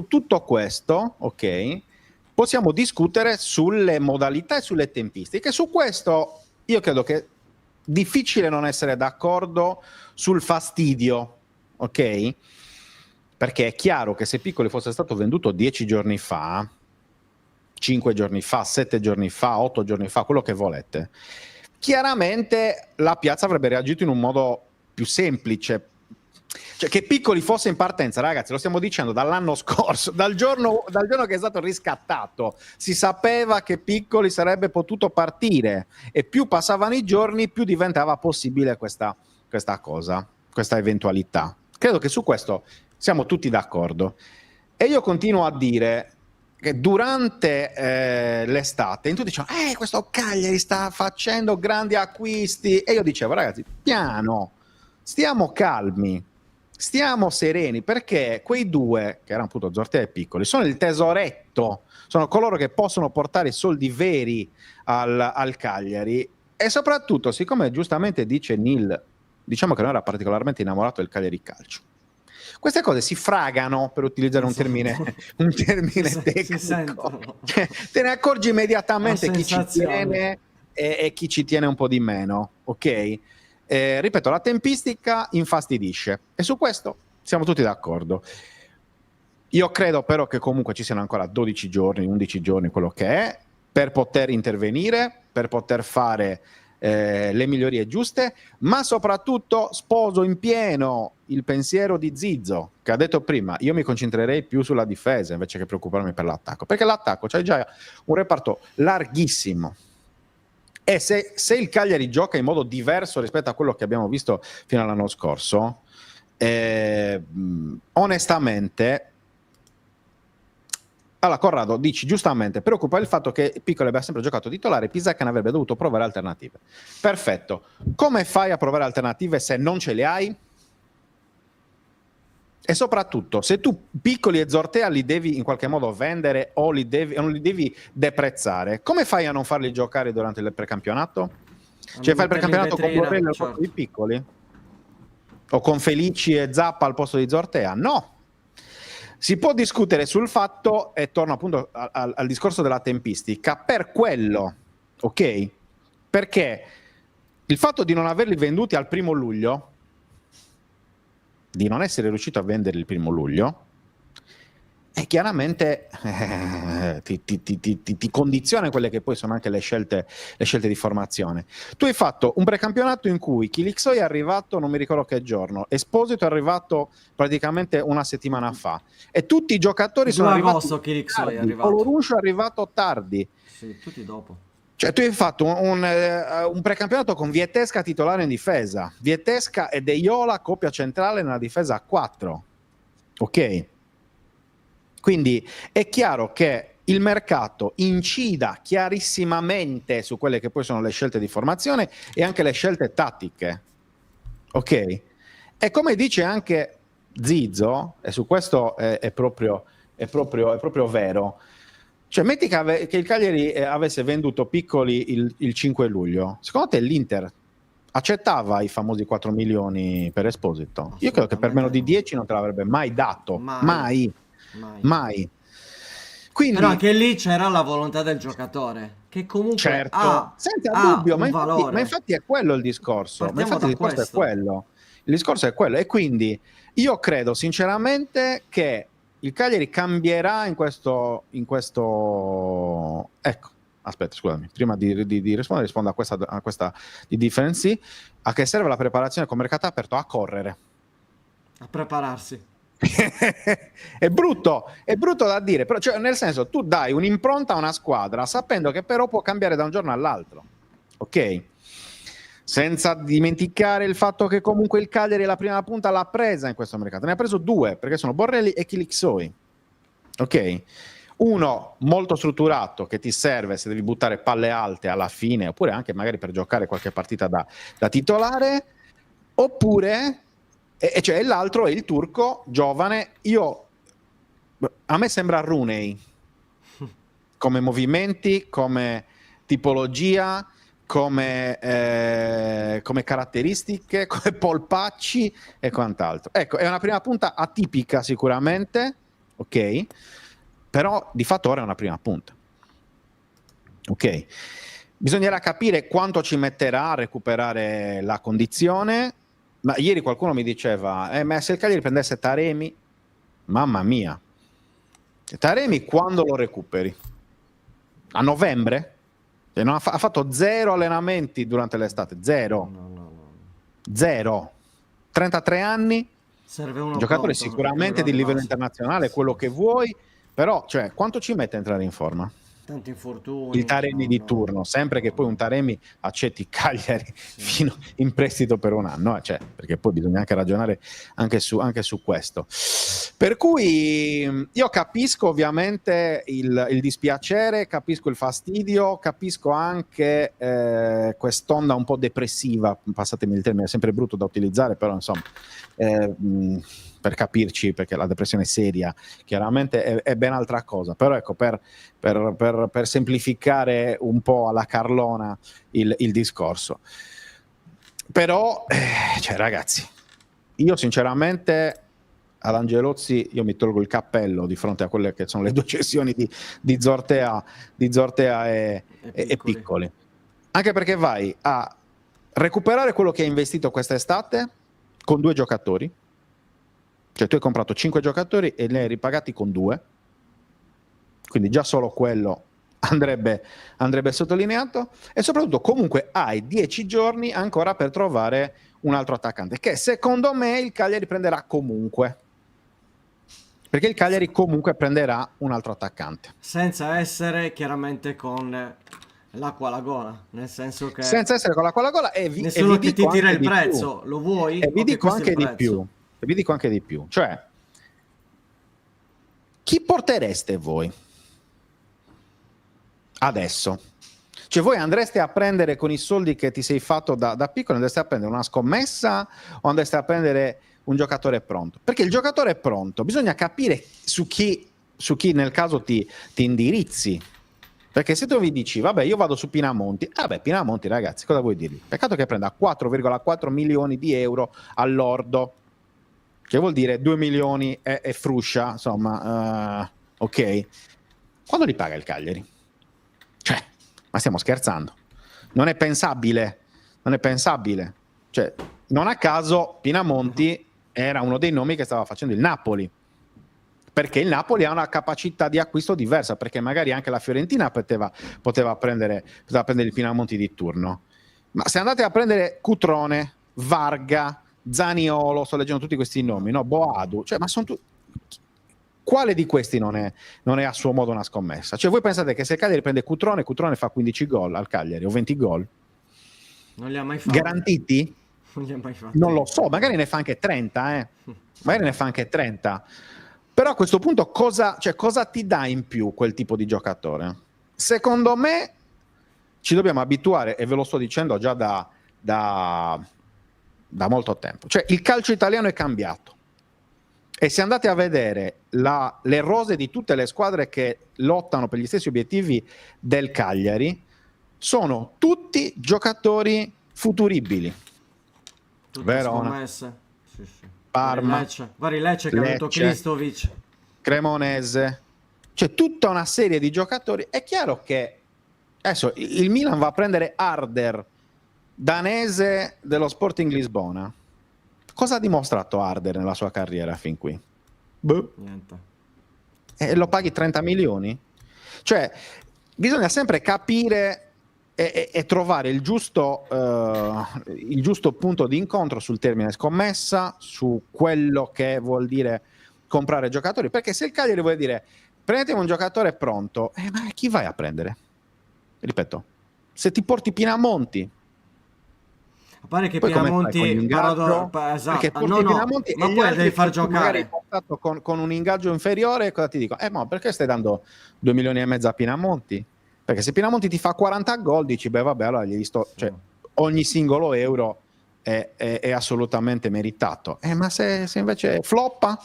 tutto questo, ok, possiamo discutere sulle modalità e sulle tempistiche. Su questo io credo che è difficile non essere d'accordo sul fastidio, ok? Perché è chiaro che se Piccoli fosse stato venduto 10 giorni fa, 5 giorni fa, 7 giorni fa, 8 giorni fa, quello che volete, chiaramente la piazza avrebbe reagito in un modo più semplice. Cioè, che Piccoli fosse in partenza, ragazzi, lo stiamo dicendo dall'anno scorso, dal giorno che è stato riscattato, si sapeva che Piccoli sarebbe potuto partire, e più passavano i giorni più diventava possibile questa cosa, questa eventualità. Credo che su questo siamo tutti d'accordo, e io continuo a dire che durante l'estate tutti dicevano questo Cagliari sta facendo grandi acquisti, e io dicevo, ragazzi, piano, stiamo calmi, stiamo sereni, perché quei due, che erano appunto Zortea e Piccoli, sono il tesoretto, sono coloro che possono portare i soldi veri al Cagliari. E soprattutto, siccome giustamente dice Nil, diciamo che non era particolarmente innamorato del Cagliari Calcio, queste cose si fragano, per utilizzare un termine tecnico. sentono. Te ne accorgi immediatamente La chi ci sensazione. tiene e chi ci tiene un po' di meno, ok? Ripeto, la tempistica infastidisce, e su questo siamo tutti d'accordo. Io credo però che comunque ci siano ancora 12 giorni, 11 giorni, quello che è, per poter intervenire, per poter fare le migliorie giuste, ma soprattutto sposo in pieno il pensiero di Zizzo, che ha detto prima: io mi concentrerei più sulla difesa invece che preoccuparmi per l'attacco, perché l'attacco c'è già un reparto larghissimo. E se il Cagliari gioca in modo diverso rispetto a quello che abbiamo visto fino all'anno scorso, onestamente, allora Corrado dici giustamente, preoccupa il fatto che Piccoli abbia sempre giocato titolare, Pisacca ne avrebbe dovuto provare alternative. Perfetto, come fai a provare alternative se non ce le hai? E soprattutto, se tu Piccoli e Zortea li devi in qualche modo vendere o non li devi deprezzare, come fai a non farli giocare durante il precampionato? Cioè fai il precampionato con Borrelli al posto di Piccoli? O con Felici e Zappa al posto di Zortea? No! Si può discutere sul fatto, e torno appunto al discorso della tempistica, per quello, ok? Perché il fatto di non averli venduti al 1° luglio, di non essere riuscito a venderli il 1° luglio, e chiaramente ti condiziona quelle che poi sono anche le scelte di formazione. Tu hai fatto un precampionato in cui Kilixoy è arrivato, non mi ricordo che giorno, Esposito è arrivato praticamente una settimana fa, e tutti i giocatori sono arrivati Kilixoy è tardi. arrivato. Coloruscio è arrivato tardi. Sì, tutti dopo. Cioè tu hai fatto un precampionato con Vietesca titolare in difesa, Vietesca e De Iola coppia centrale nella difesa a 4, ok? Quindi è chiaro che il mercato incida chiarissimamente su quelle che poi sono le scelte di formazione e anche le scelte tattiche, ok? E come dice anche Zizzo, e su questo è proprio vero, cioè metti che il Cagliari avesse venduto Piccoli il 5 luglio, secondo te l'Inter accettava i famosi 4 milioni per Esposito? Io credo che per meno di 10 non te l'avrebbe mai dato, mai. Quindi, però anche lì c'era la volontà del giocatore, che comunque certo, senza ha dubbio, un valore. ma infatti è quello il discorso. Partiamo Ma infatti da il discorso questo. è quello. Il discorso è quello. E quindi io credo sinceramente che il Cagliari cambierà in questo. Ecco, aspetta, scusami, prima di rispondere, rispondo a questa di Differency. A che serve la preparazione con mercato aperto? A correre. A prepararsi. È brutto da dire, però, cioè, nel senso, tu dai un'impronta a una squadra sapendo che però può cambiare da un giorno all'altro, ok? Senza dimenticare il fatto che comunque il Cagliari la prima punta l'ha presa in questo mercato, ne ha preso 2 perché sono Borrelli e Kilixoy, ok? Uno molto strutturato che ti serve se devi buttare palle alte alla fine, oppure anche magari per giocare qualche partita da titolare, oppure e cioè l'altro è il turco giovane. A me sembra Rooney come movimenti, come tipologia, come caratteristiche, come polpacci e quant'altro. Ecco, è una prima punta atipica sicuramente, ok? Però di fatto ora è una prima punta, ok? Bisognerà capire quanto ci metterà a recuperare la condizione. Ma ieri qualcuno mi diceva, ma se il Cagliari prendesse Taremi, mamma mia, Taremi quando lo recuperi? A novembre? Ha fatto 0 allenamenti durante l'estate, 0. No. 0. 33 anni, Serve uno giocatore pronto, sicuramente di livello internazionale, quello che vuoi, però cioè, quanto ci mette a entrare in forma? Tanti infortuni. Il Taremi di turno, sempre che poi un Taremi accetti Cagliari fino in prestito per un anno, cioè, perché poi bisogna anche ragionare anche su questo. Per cui io capisco ovviamente il dispiacere, capisco il fastidio, capisco anche quest'onda un po' depressiva, passatemi il termine, è sempre brutto da utilizzare, però insomma, per capirci, perché la depressione è seria, chiaramente è ben altra cosa, però ecco, per semplificare un po' alla Carlona il discorso. Però, cioè ragazzi, io sinceramente ad Angelozzi io mi tolgo il cappello di fronte a quelle che sono le 2 cessioni di Zortea e Piccoli, anche perché vai a recuperare quello che hai investito quest'estate con 2 giocatori. Cioè tu hai comprato 5 giocatori e li hai ripagati con 2, quindi già solo quello andrebbe sottolineato, e soprattutto comunque hai 10 giorni ancora per trovare un altro attaccante, che secondo me il Cagliari prenderà comunque, perché il Cagliari comunque prenderà un altro attaccante. Senza essere chiaramente con l'acqua alla gola, nel senso che senza essere con l'acqua alla gola, nessuno vi che ti dico tira anche il di prezzo, più. lo vuoi? E vi Ok, dico questo è anche il di prezzo. più. E vi dico anche di più. Cioè, chi portereste voi adesso? Cioè voi andreste a prendere con i soldi che ti sei fatto da piccolo, andreste a prendere una scommessa o andreste a prendere un giocatore pronto? Perché il giocatore è pronto, bisogna capire su chi nel caso ti indirizzi. Perché se tu vi dici, vabbè, io vado su Pinamonti, Pinamonti, ragazzi, cosa vuoi dirgli? Peccato che prenda 4,4 milioni di euro all'ordo, che vuol dire 2 milioni e fruscia, insomma, ok. Quando li paga il Cagliari? Cioè, ma stiamo scherzando? Non è pensabile. Cioè, non a caso Pinamonti era uno dei nomi che stava facendo il Napoli perché il Napoli ha una capacità di acquisto diversa, perché magari anche la Fiorentina poteva prendere il Pinamonti di turno. Ma se andate a prendere Cutrone, Varga, Zaniolo, sto leggendo tutti questi nomi, no? Boadu, cioè, ma sono quale di questi non è a suo modo una scommessa? Cioè, voi pensate che se il Cagliari prende Cutrone fa 15 gol al Cagliari o 20 gol? Non li ha mai fatti. Garantiti? Non li ha mai fatti. Non lo so, magari ne fa anche 30, magari ne fa anche 30. Però a questo punto cosa ti dà in più quel tipo di giocatore? Secondo me ci dobbiamo abituare, e ve lo sto dicendo già da molto tempo. Cioè, il calcio italiano è cambiato. E se andate a vedere le rose di tutte le squadre che lottano per gli stessi obiettivi del Cagliari, sono tutti giocatori futuribili. Tutte Verona, scommesse. Sì. Parma, Vari Lecce che ha avuto Kristovic, Cremonese, cioè tutta una serie di giocatori. È chiaro che adesso il Milan va a prendere Harder, danese dello Sporting Lisbona. Cosa ha dimostrato Harder nella sua carriera fin qui? niente. E lo paghi 30 milioni? Cioè, bisogna sempre capire e trovare il giusto punto di incontro sul termine scommessa, su quello che vuol dire comprare giocatori, perché se il Cagliari vuole dire prendete un giocatore pronto, ma chi vai a prendere? Ripeto, se ti porti Pinamonti, Pare che poi come fai con Pinamonti l'ingaggio? esatto. Perché porti Pinamonti ma e gli poi altri devi far che magari hai giocare. portato con un ingaggio inferiore, cosa ti dico? Ma perché stai dando 2 milioni e mezzo a Pinamonti? Perché se Pinamonti ti fa 40 gol, dici, beh vabbè, allora gli sto, cioè, ogni singolo euro è assolutamente meritato. Ma se invece floppa?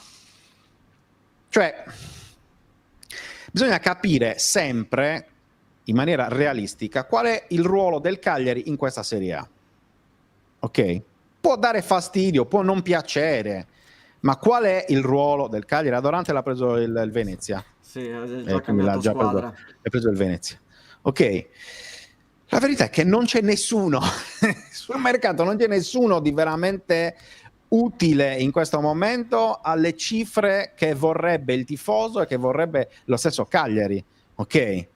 Cioè, bisogna capire sempre, in maniera realistica, qual è il ruolo del Cagliari in questa Serie A. Ok? Può dare fastidio, può non piacere, ma qual è il ruolo del Cagliari? Adorante l'ha preso il Venezia. Sì, ha già cambiato l'ha già squadra. ha preso il Venezia. Ok, la verità è che non c'è nessuno sul mercato, non c'è nessuno di veramente utile in questo momento alle cifre che vorrebbe il tifoso e che vorrebbe lo stesso Cagliari. Ok,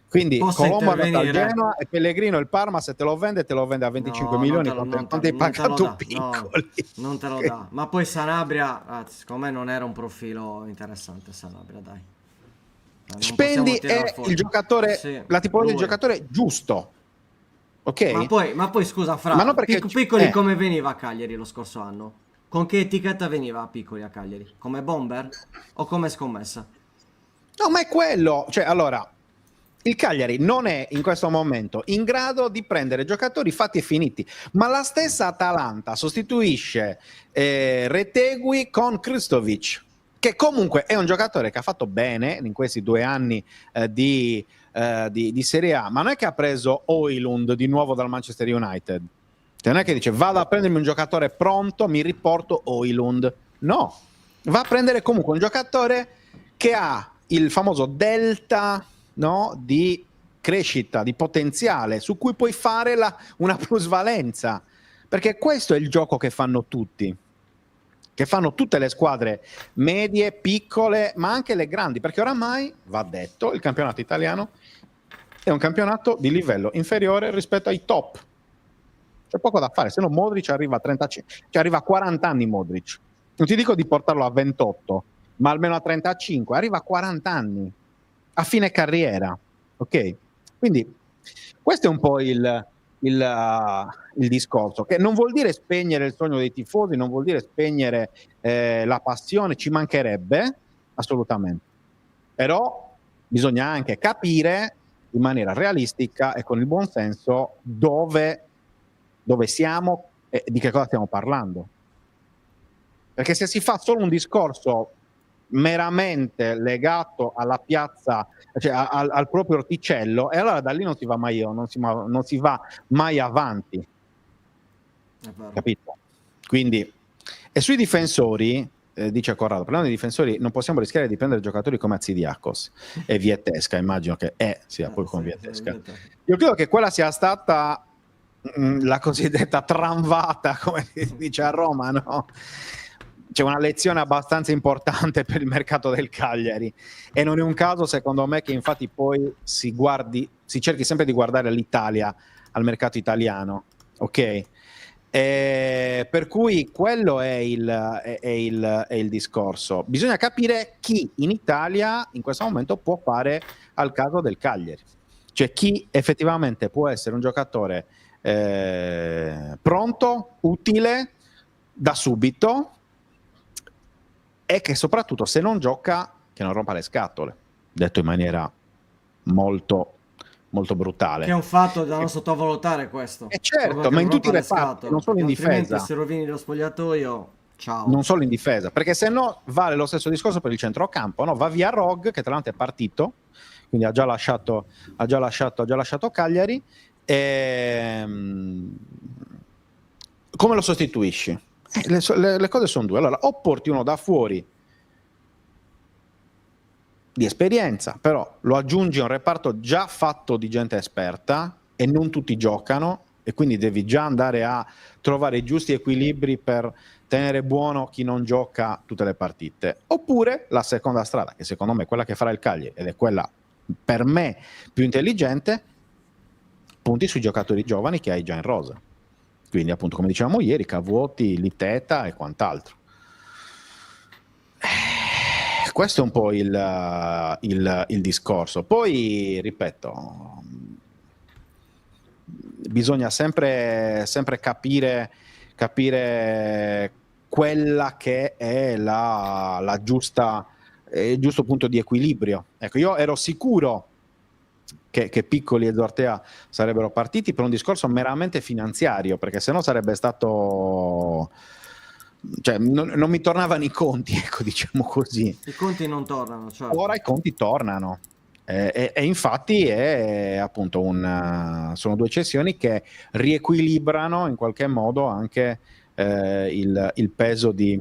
quindi Posso Colombo al intervenire? Genoa e Pellegrino il Parma, se te lo vende a 25 No, milioni. non Quanto te hai lo pagato dà, piccoli? no, non te lo dà. Ma poi Sanabria, secondo me non era un profilo interessante. Sanabria, dai. Non Spendi possiamo tirarlo è fuori. il giocatore, Sì, la tipologia di lui. giocatore giusto. Ok? Ma poi scusa, Fra, Ma non perché Piccoli come veniva a Cagliari lo scorso anno? Con che etichetta veniva a Piccoli a Cagliari? Come bomber? O come scommessa? No, ma è quello. Cioè, allora, il Cagliari non è in questo momento in grado di prendere giocatori fatti e finiti, ma la stessa Atalanta sostituisce Retegui con Kristovic, che comunque è un giocatore che ha fatto bene in questi 2 anni di Serie A, ma non è che ha preso Højlund di nuovo dal Manchester United. Cioè, non è che dice vado a prendermi un giocatore pronto, mi riporto Højlund. No, va a prendere comunque un giocatore che ha il famoso delta, no, di crescita, di potenziale, su cui puoi fare una plusvalenza, perché questo è il gioco che fanno tutti, che fanno tutte le squadre medie, piccole, ma anche le grandi, perché oramai, va detto, il campionato italiano è un campionato di livello inferiore rispetto ai top. C'è poco da fare, se no Modric arriva a 35, cioè arriva a 40 anni Modric. Non ti dico di portarlo a 28, ma almeno a 35, arriva a 40 anni, a fine carriera, ok? Quindi questo è un po' il discorso, che non vuol dire spegnere il sogno dei tifosi, non vuol dire spegnere la passione, ci mancherebbe, assolutamente. Però bisogna anche capire in maniera realistica e con il buon senso dove siamo e di che cosa stiamo parlando. Perché se si fa solo un discorso meramente legato alla piazza, cioè al proprio orticello, e allora da lì non si va mai avanti. È vero. Capito? Quindi, e sui difensori, dice Corrado, parlando dei difensori, non possiamo rischiare di prendere giocatori come Azidiakos e Vietesca, immagino che sia poi con Vietesca. Io credo che quella sia stata la cosiddetta tramvata, come si dice a Roma, no? c'è una lezione abbastanza importante per il mercato del Cagliari, e non è un caso secondo me che infatti poi si cerchi sempre di guardare l'Italia al mercato italiano, ok? Per cui quello è il discorso. Bisogna capire chi in Italia in questo momento può fare al caso del Cagliari, cioè chi effettivamente può essere un giocatore pronto, utile da subito, e che soprattutto se non gioca che non rompa le scatole, detto in maniera molto molto brutale. Che è un fatto da non sottovalutare questo. Certo, Proprio che ma in non tutti i rompa le reparti, scatole, non solo in perché altrimenti difesa. se rovini lo spogliatoio, ciao. Non solo in difesa, perché se no vale lo stesso discorso per il centrocampo, no? Va via Rog, che tra l'altro è partito, quindi ha già lasciato Cagliari. Come lo sostituisci? Le cose sono due. Allora, o porti uno da fuori di esperienza, però lo aggiungi a un reparto già fatto di gente esperta, e non tutti giocano, e quindi devi già andare a trovare i giusti equilibri per tenere buono chi non gioca tutte le partite. Oppure la seconda strada, che secondo me è quella che farà il Cagliari, ed è quella per me più intelligente: punti sui giocatori giovani che hai già in rosa, quindi appunto come dicevamo ieri, Cavuoti, Liteta e quant'altro. Questo è un po' il discorso. Poi ripeto, bisogna sempre capire quella che è la giusta, il giusto punto di equilibrio. Ecco, io ero sicuro che Piccoli e Zortea sarebbero partiti per un discorso meramente finanziario, perché sennò sarebbe stato, cioè non mi tornavano i conti, ecco, diciamo così. I conti non tornano, certo. Ora i conti tornano. E infatti è appunto sono due cessioni che riequilibrano in qualche modo anche il peso di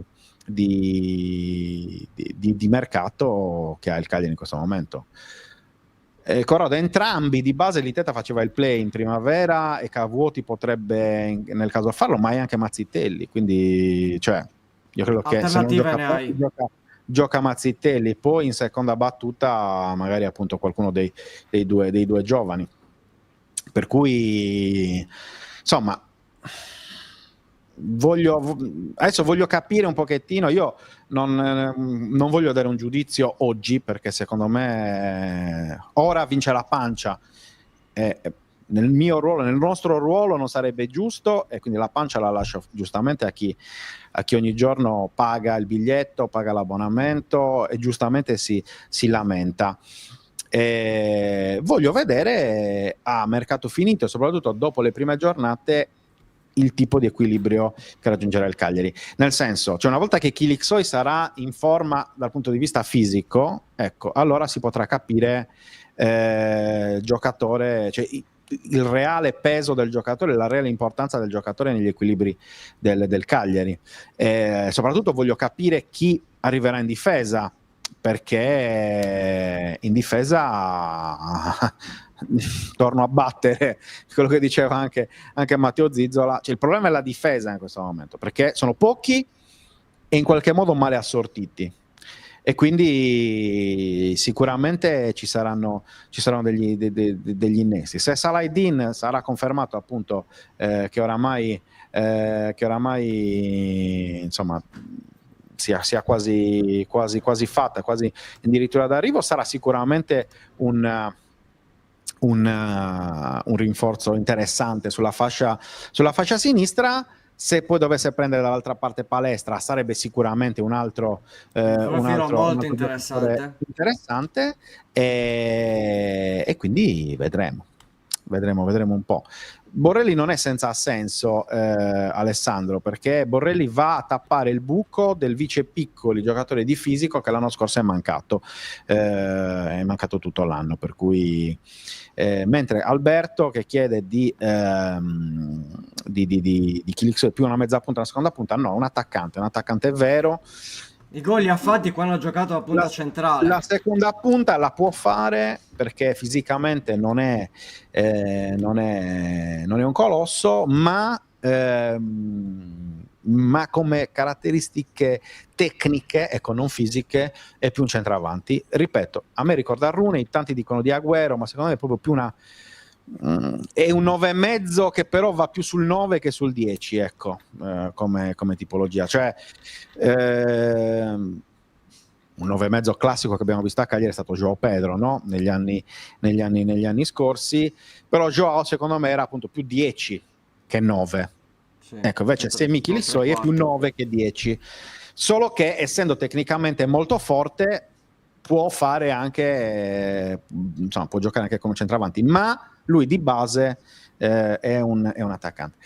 mercato che ha il Cagliari in questo momento. Corrado, entrambi di base Liteta faceva il play in primavera e Cavuoti potrebbe nel caso farlo, ma è anche Mazzitelli, quindi cioè, io credo che se non Alternative gioca ne Totti, hai. gioca Mazzitelli, poi in seconda battuta magari appunto qualcuno dei due giovani, per cui insomma adesso voglio capire un pochettino. Io non voglio dare un giudizio oggi, perché secondo me ora vince la pancia, nel mio ruolo, nel nostro ruolo non sarebbe giusto, e quindi la pancia la lascio giustamente a chi ogni giorno paga il biglietto, paga l'abbonamento e giustamente si lamenta. Voglio vedere a mercato finito, soprattutto dopo le prime giornate, il tipo di equilibrio che raggiungerà il Cagliari. Nel senso, cioè una volta che Kilixoi sarà in forma dal punto di vista fisico, ecco, allora si potrà capire giocatore, cioè il reale peso del giocatore, la reale importanza del giocatore negli equilibri del Cagliari. Soprattutto voglio capire chi arriverà in difesa, perché in difesa torno a battere quello che diceva anche Matteo Zizzola, cioè il problema è la difesa in questo momento, perché sono pochi e in qualche modo male assortiti, e quindi sicuramente ci saranno degli innesti. Se Salahdin sarà confermato appunto che oramai insomma sia quasi fatta, quasi addirittura d'arrivo, sarà sicuramente un rinforzo interessante sulla fascia sinistra. Se poi dovesse prendere dall'altra parte Palestra, sarebbe sicuramente un altro molto interessante. E quindi vedremo un po'. Borrelli non è senza senso, Alessandro, perché Borrelli va a tappare il buco del vice Piccoli, giocatore di fisico che l'anno scorso è mancato tutto l'anno, per cui mentre Alberto, che chiede di Kilixoi più una mezza punta, una seconda punta, no, un attaccante vero. I gol li ha fatti quando ha giocato a punta centrale. La seconda punta la può fare perché fisicamente non è un colosso, ma ma come caratteristiche tecniche, ecco, non fisiche, è più un centravanti. Ripeto, a me ricorda Rooney, tanti dicono di Agüero, ma secondo me è proprio più è un 9,5 che però va più sul 9 che sul 10, ecco, come tipologia. Cioè, un 9,5 classico che abbiamo visto a Cagliari è stato João Pedro, no? negli anni scorsi, però João secondo me era appunto più 10 che 9. Sì. Ecco, invece Semi Kilisoi è più 9 che 10, solo che essendo tecnicamente molto forte può fare anche, insomma, può giocare anche come centravanti, ma lui di base è un attaccante.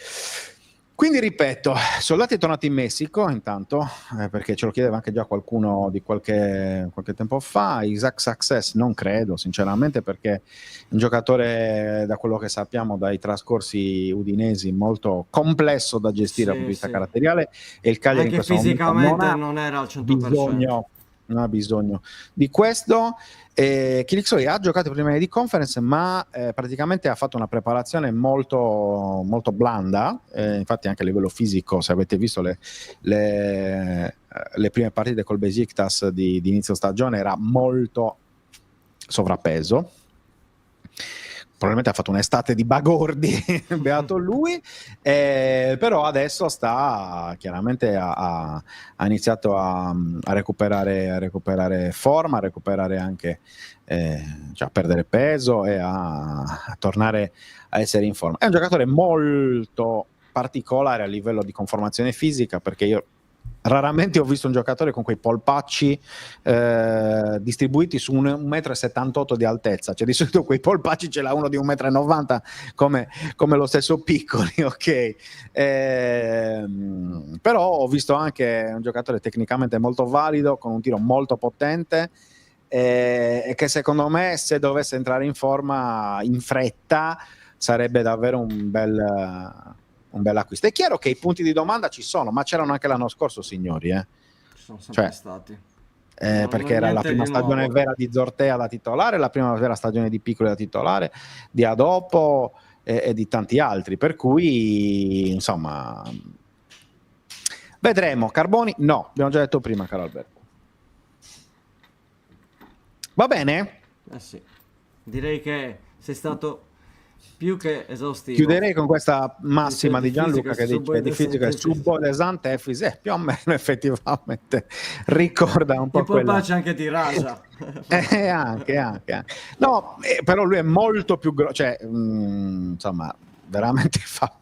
Quindi ripeto, Soldati è tornato in Messico intanto, perché ce lo chiedeva anche già qualcuno di qualche tempo fa. Isaac Success non credo sinceramente, perché è un giocatore, da quello che sappiamo dai trascorsi udinesi, molto complesso da gestire dal punto di vista caratteriale, e il Cagliari anche in questo fisicamente momento non era al 100%. non ha bisogno di questo. Kilisoi ha giocato i primi di conference, ma praticamente ha fatto una preparazione molto, molto blanda, infatti anche a livello fisico, se avete visto le prime partite col Besiktas di inizio stagione, era molto sovrappeso. Probabilmente ha fatto un'estate di bagordi, beato lui, però adesso sta chiaramente ha iniziato a recuperare forma, a recuperare anche, cioè a perdere peso e a tornare a essere in forma. È un giocatore molto particolare a livello di conformazione fisica, perché io raramente ho visto un giocatore con quei polpacci distribuiti su 1,78 m di altezza. Cioè, di solito quei polpacci ce l'ha uno di 1,90 m come lo stesso Piccoli, ok? Però ho visto anche un giocatore tecnicamente molto valido, con un tiro molto potente, e che secondo me, se dovesse entrare in forma in fretta, sarebbe davvero un bel acquisto. È chiaro che i punti di domanda ci sono, ma c'erano anche l'anno scorso, signori. Ci sono sempre stati. Perché era la prima stagione vera di Zortea da titolare, la prima vera stagione di Piccoli da titolare, di Adopo e di tanti altri. Per cui, insomma, vedremo. Carboni? No, abbiamo già detto prima, caro Alberto. Va bene? Sì. Direi che sei stato più che esaustivo. Chiuderei con questa massima di Gianluca che dice di fisica è subodesante efis, più o meno effettivamente ricorda un po' tipo quella. Pace anche di Raja. anche. No, però lui è molto più grosso, cioè insomma, veramente fa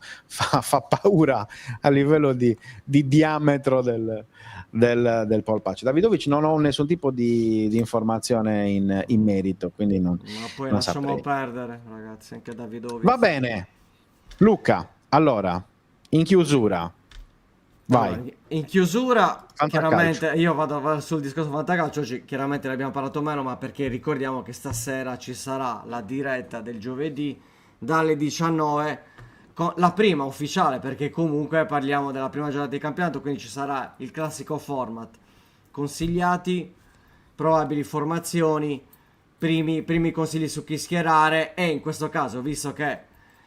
paura a livello di diametro del polpaccio. Davidovic non ho nessun tipo di informazione in merito, quindi non lasciamo saprei. perdere, ragazzi, anche Davidovic. Va bene, Luca, allora, in chiusura, vai. Allora, in chiusura, Fantacalcio. chiaramente, io vado sul discorso Fantacalcio. Oggi chiaramente ne abbiamo parlato meno, ma perché ricordiamo che stasera ci sarà la diretta del giovedì dalle 19, con la prima ufficiale, perché comunque parliamo della prima giornata di campionato, quindi ci sarà il classico format, consigliati, probabili formazioni, primi consigli su chi schierare, e in questo caso, visto che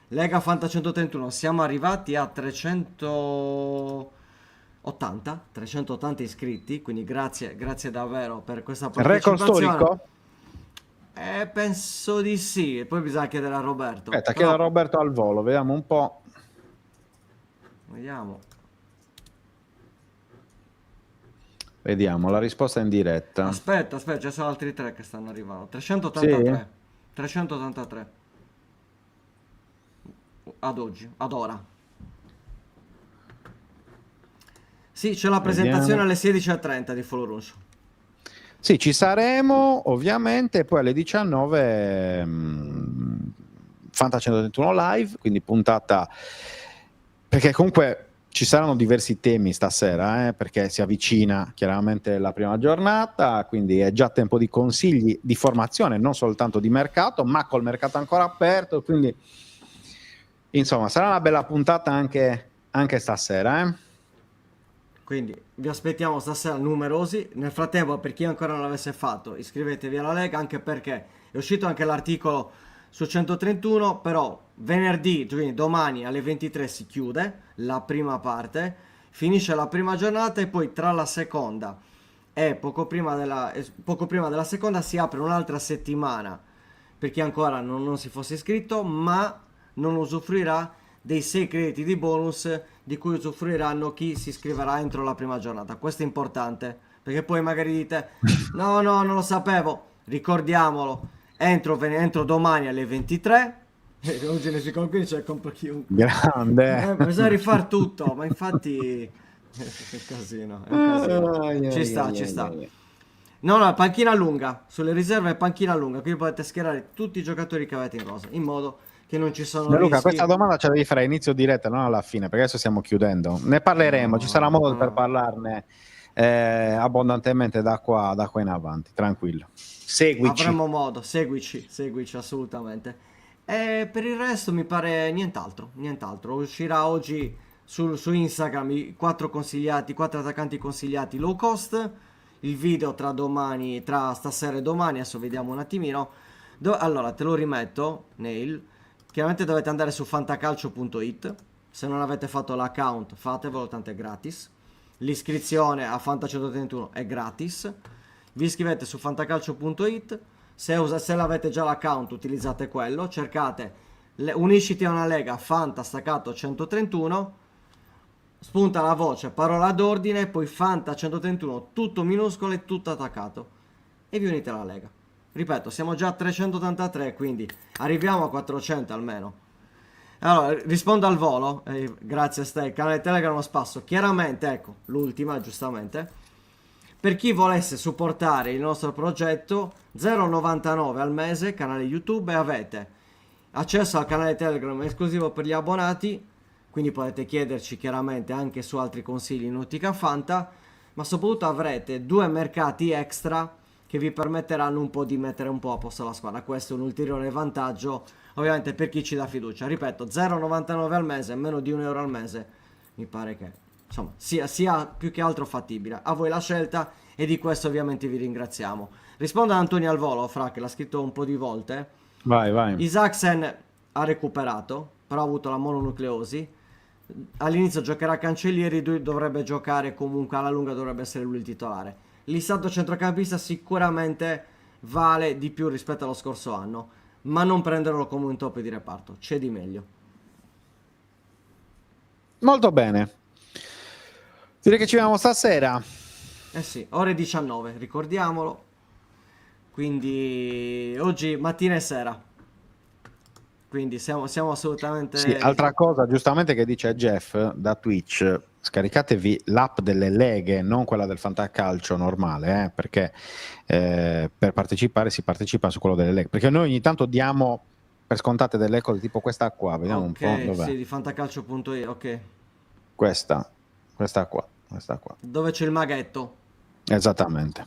Lega Fanta 131 siamo arrivati a 380 iscritti, quindi grazie davvero per questa Record partecipazione. storico? Penso di sì, e poi bisogna chiedere a Roberto. Aspetta, chiedo a Roberto al volo, vediamo un po'. Vediamo la risposta in diretta. Aspetta, ci sono altri 3 che stanno arrivando. 383. Sì? 383. Ad oggi, ad ora. Sì, c'è la presentazione alle 16:30 di Follow Room. Sì, ci saremo ovviamente, poi alle 19 Fanta 131 live, quindi puntata, perché comunque ci saranno diversi temi stasera, perché si avvicina chiaramente la prima giornata, quindi è già tempo di consigli di formazione, non soltanto di mercato, ma col mercato ancora aperto, quindi insomma sarà una bella puntata anche stasera. Quindi vi aspettiamo stasera numerosi. Nel frattempo, per chi ancora non l'avesse fatto, iscrivetevi alla Lega, anche perché è uscito anche l'articolo su 131, però venerdì, quindi domani alle 23 si chiude la prima parte, finisce la prima giornata e poi tra la seconda e poco prima della seconda si apre un'altra settimana per chi ancora non si fosse iscritto, ma non usufruirà dei 6 crediti di bonus di cui usufruiranno chi si iscriverà entro la prima giornata. Questo è importante, perché poi magari dite no, non lo sapevo. Ricordiamolo, entro domani alle 23. Oggi ne si compra, c'è compra chiunque. Grande. Bisogna rifare tutto, ma infatti è un casino, è un casino. Ci sta. No, panchina lunga, sulle riserve panchina lunga, quindi potete schierare tutti i giocatori che avete in rosa, in modo che non ci sono Luca, rischi. questa domanda ce la devi fare a inizio diretta, non alla fine, perché adesso stiamo chiudendo. Ne parleremo, ci sarà modo per parlarne abbondantemente da qua in avanti, tranquillo. Seguici. Avremo modo, seguici assolutamente. E per il resto mi pare nient'altro. Uscirà oggi su Instagram i 4 attaccanti consigliati low cost. Il video tra stasera e domani, adesso vediamo un attimino. Allora, te lo rimetto, Neil. Chiaramente dovete andare su fantacalcio.it. Se non avete fatto l'account, fatevelo, tanto è gratis. L'iscrizione a Fanta 131 è gratis. Vi iscrivete su fantacalcio.it. Se l'avete già l'account, utilizzate quello. Cercate unisciti a una lega Fanta staccato 131. Spunta la voce, parola d'ordine, poi Fanta 131, tutto minuscolo e tutto attaccato. E vi unite alla lega. Ripeto, siamo già a 383, quindi arriviamo a 400 almeno. Allora, rispondo al volo. Grazie Stai, canale Telegram lo spasso. Chiaramente, ecco, l'ultima, giustamente. Per chi volesse supportare il nostro progetto, 0,99 al mese, canale YouTube, e avete accesso al canale Telegram esclusivo per gli abbonati. Quindi potete chiederci chiaramente anche su altri consigli in Ottica Fanta, ma soprattutto avrete 2 mercati extra che vi permetteranno un po' di mettere un po' a posto la squadra. Questo è un ulteriore vantaggio, ovviamente, per chi ci dà fiducia. Ripeto, 0,99 al mese, meno di €1 al mese, mi pare che insomma sia più che altro fattibile. A voi la scelta e di questo ovviamente vi ringraziamo. Rispondo ad Antonio al volo, Fra, che l'ha scritto un po' di volte. Vai. Isaacsen ha recuperato, però ha avuto la mononucleosi. All'inizio giocherà Cancellieri, dovrebbe giocare comunque alla lunga, dovrebbe essere lui il titolare. L'Issato centrocampista sicuramente vale di più rispetto allo scorso anno, ma non prenderlo come un top di reparto, c'è di meglio. Molto bene. Direi che ci vediamo stasera. Eh sì, ore 19, ricordiamolo. Quindi oggi mattina e sera. Quindi siamo assolutamente... Sì, altra cosa giustamente che dice Jeff da Twitch, scaricatevi l'app delle leghe, non quella del Fantacalcio normale, perché per partecipare si partecipa su quello delle leghe, perché noi ogni tanto diamo per scontate delle cose tipo questa qua, vediamo un po', dov'è? Sì, di fantacalcio.it, ok. Questa qua. Dove c'è il maghetto. Esattamente.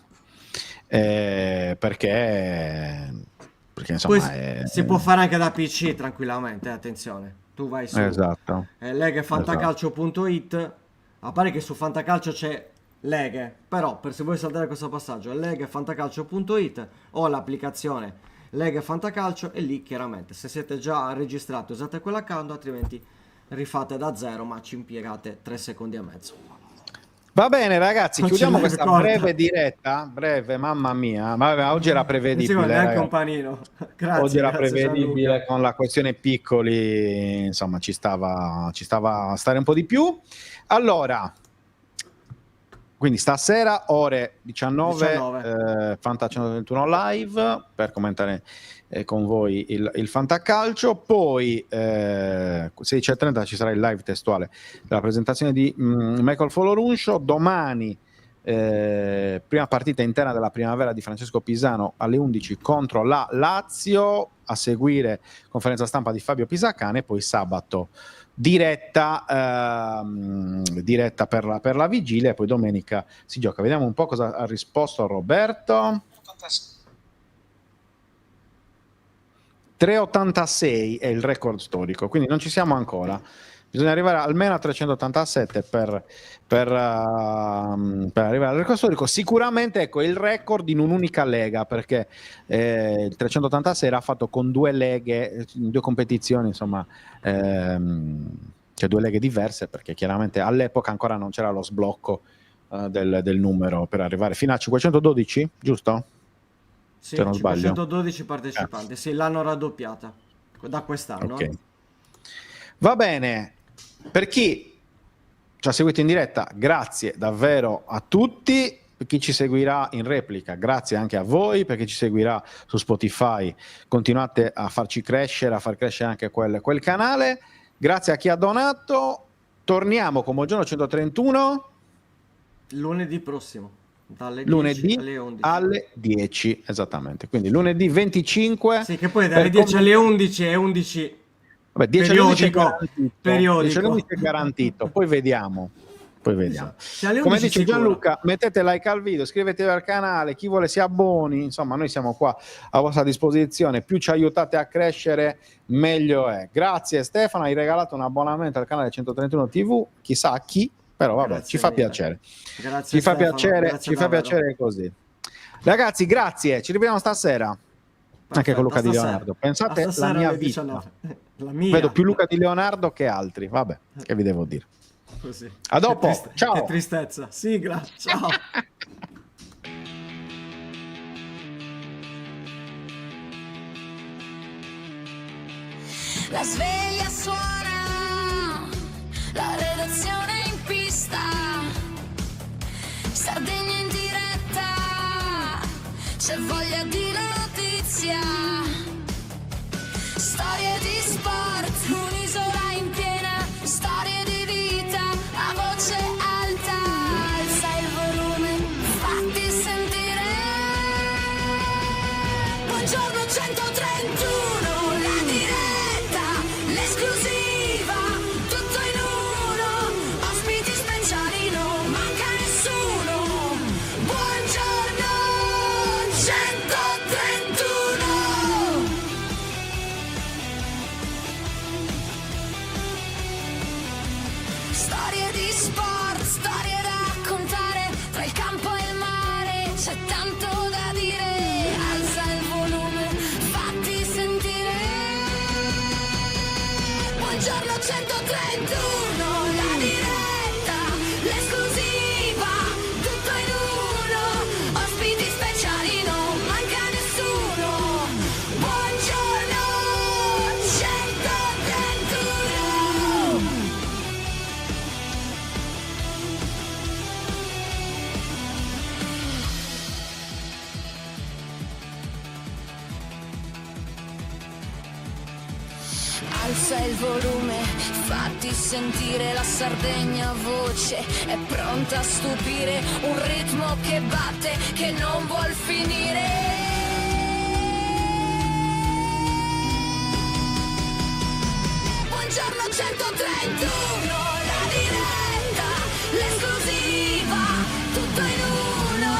Perché insomma Poi si può fare anche da PC tranquillamente, attenzione. Tu vai su esatto. leghe.fantacalcio.it. A parte che su Fantacalcio c'è leghe, però per se vuoi saltare questo passaggio è leghe.fantacalcio.it o l'applicazione Leghe Fantacalcio, e lì chiaramente se siete già registrati usate quell'account, altrimenti rifate da zero, ma ci impiegate 3 secondi e mezzo. Va bene ragazzi, Non chiudiamo ce l'hai questa corta. breve diretta, mamma mia, ma oggi era Non si prevedibile, vuole neanche ragazzi. un panino. Grazie, Oggi era grazie, prevedibile Gianluca. con la questione piccoli, insomma ci stava a stare un po' di più. Allora, quindi stasera ore 19. Fanta 121 live per commentare con voi il Fantacalcio, poi 16:30 ci sarà il live testuale della presentazione di Michael Folorunsho. Domani prima partita interna della primavera di Francesco Pisano alle 11 contro la Lazio, a seguire conferenza stampa di Fabio Pisacane, poi sabato diretta per la vigilia, e poi domenica si gioca. Vediamo un po' cosa ha risposto Roberto. 386 è il record storico, quindi non ci siamo ancora. Bisogna arrivare almeno a 387 per arrivare al record storico. Sicuramente, ecco, il record in un'unica lega, perché il 386 era fatto con 2 leghe, 2 competizioni, insomma, cioè 2 leghe diverse, perché chiaramente all'epoca ancora non c'era lo sblocco del numero per arrivare fino a 512, giusto? Sì, Se non sbaglio. 512 partecipanti, sì, l'hanno raddoppiata da quest'anno. Ok. Va bene, per chi ci ha seguito in diretta, grazie davvero a tutti. Per chi ci seguirà in replica, grazie anche a voi. Per chi ci seguirà su Spotify, continuate a farci crescere, a far crescere anche quel canale. Grazie a chi ha donato. Torniamo con Buongiorno 131 Lunedì prossimo, dalle 10 lunedì alle 11. alle 10, esattamente. Quindi lunedì 25. Sì, che poi dalle 10 alle 11 e 11 Vabbè, 10 alle 11 è periodico. 10 alle 11 è garantito. Poi vediamo. Se alle Come 11 dice sicuro. Gianluca, mettete like al video, iscrivetevi al canale, chi vuole si abboni, insomma noi siamo qua a vostra disposizione, più ci aiutate a crescere meglio è. Grazie Stefano, hai regalato un abbonamento al canale 131 TV, chissà a chi, però vabbè, Grazie ci fa mille. piacere. Grazie Ci fa Stefano, piacere, grazie ci fa davvero. piacere così. Ragazzi, grazie, ci rivediamo stasera. Anche Perfetto, con Luca Di stasera. Leonardo. Pensate A stasera la mia alle vita. 19. La mia. Vedo più Luca Di Leonardo che altri. Vabbè, che vi devo dire. Così. A dopo, ciao. Che tristezza. Sigla, ciao. La sveglia suona, la redazione in pista, Sardegna in diretta, c'è voglia di notizia, storie di sport, un'isola in piena, storie di vita, a voce alta, alza il volume, fatti sentire. Buongiorno 131, la diretta, l'esclusiva, tutto in uno, ospiti speciali, non manca nessuno. Buongiorno 131. Storie di sport, storie da raccontare, tra il campo e il mare c'è tanto da dire. Alza il volume, fatti sentire. Buongiorno 131, la diretta, l'esclusiva, tutto in uno, ospiti speciali, non manca nessuno. Buongiorno 131. Alza il volume, fatti sentire la Sardegna voce, è pronta a stupire, un ritmo che batte, che non vuol finire. Buongiorno 131, la diretta, l'esclusiva, tutto in uno,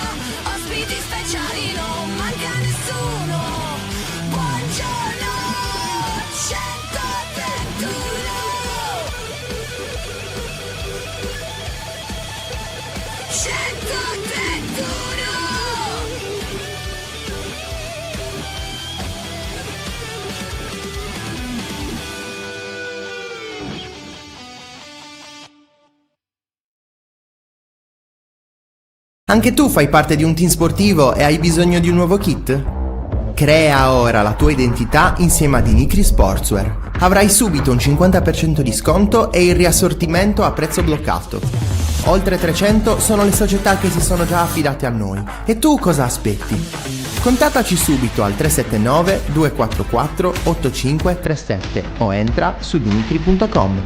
ospiti speciali, non manca nessuno. Buongiorno 131. 131. Anche tu fai parte di un team sportivo e hai bisogno di un nuovo kit? Crea ora la tua identità insieme a Dinicri Sportswear. Avrai subito un 50% di sconto e il riassortimento a prezzo bloccato. Oltre 300 sono le società che si sono già affidate a noi. E tu cosa aspetti? Contattaci subito al 379 244 8537 o entra su dinicri.com.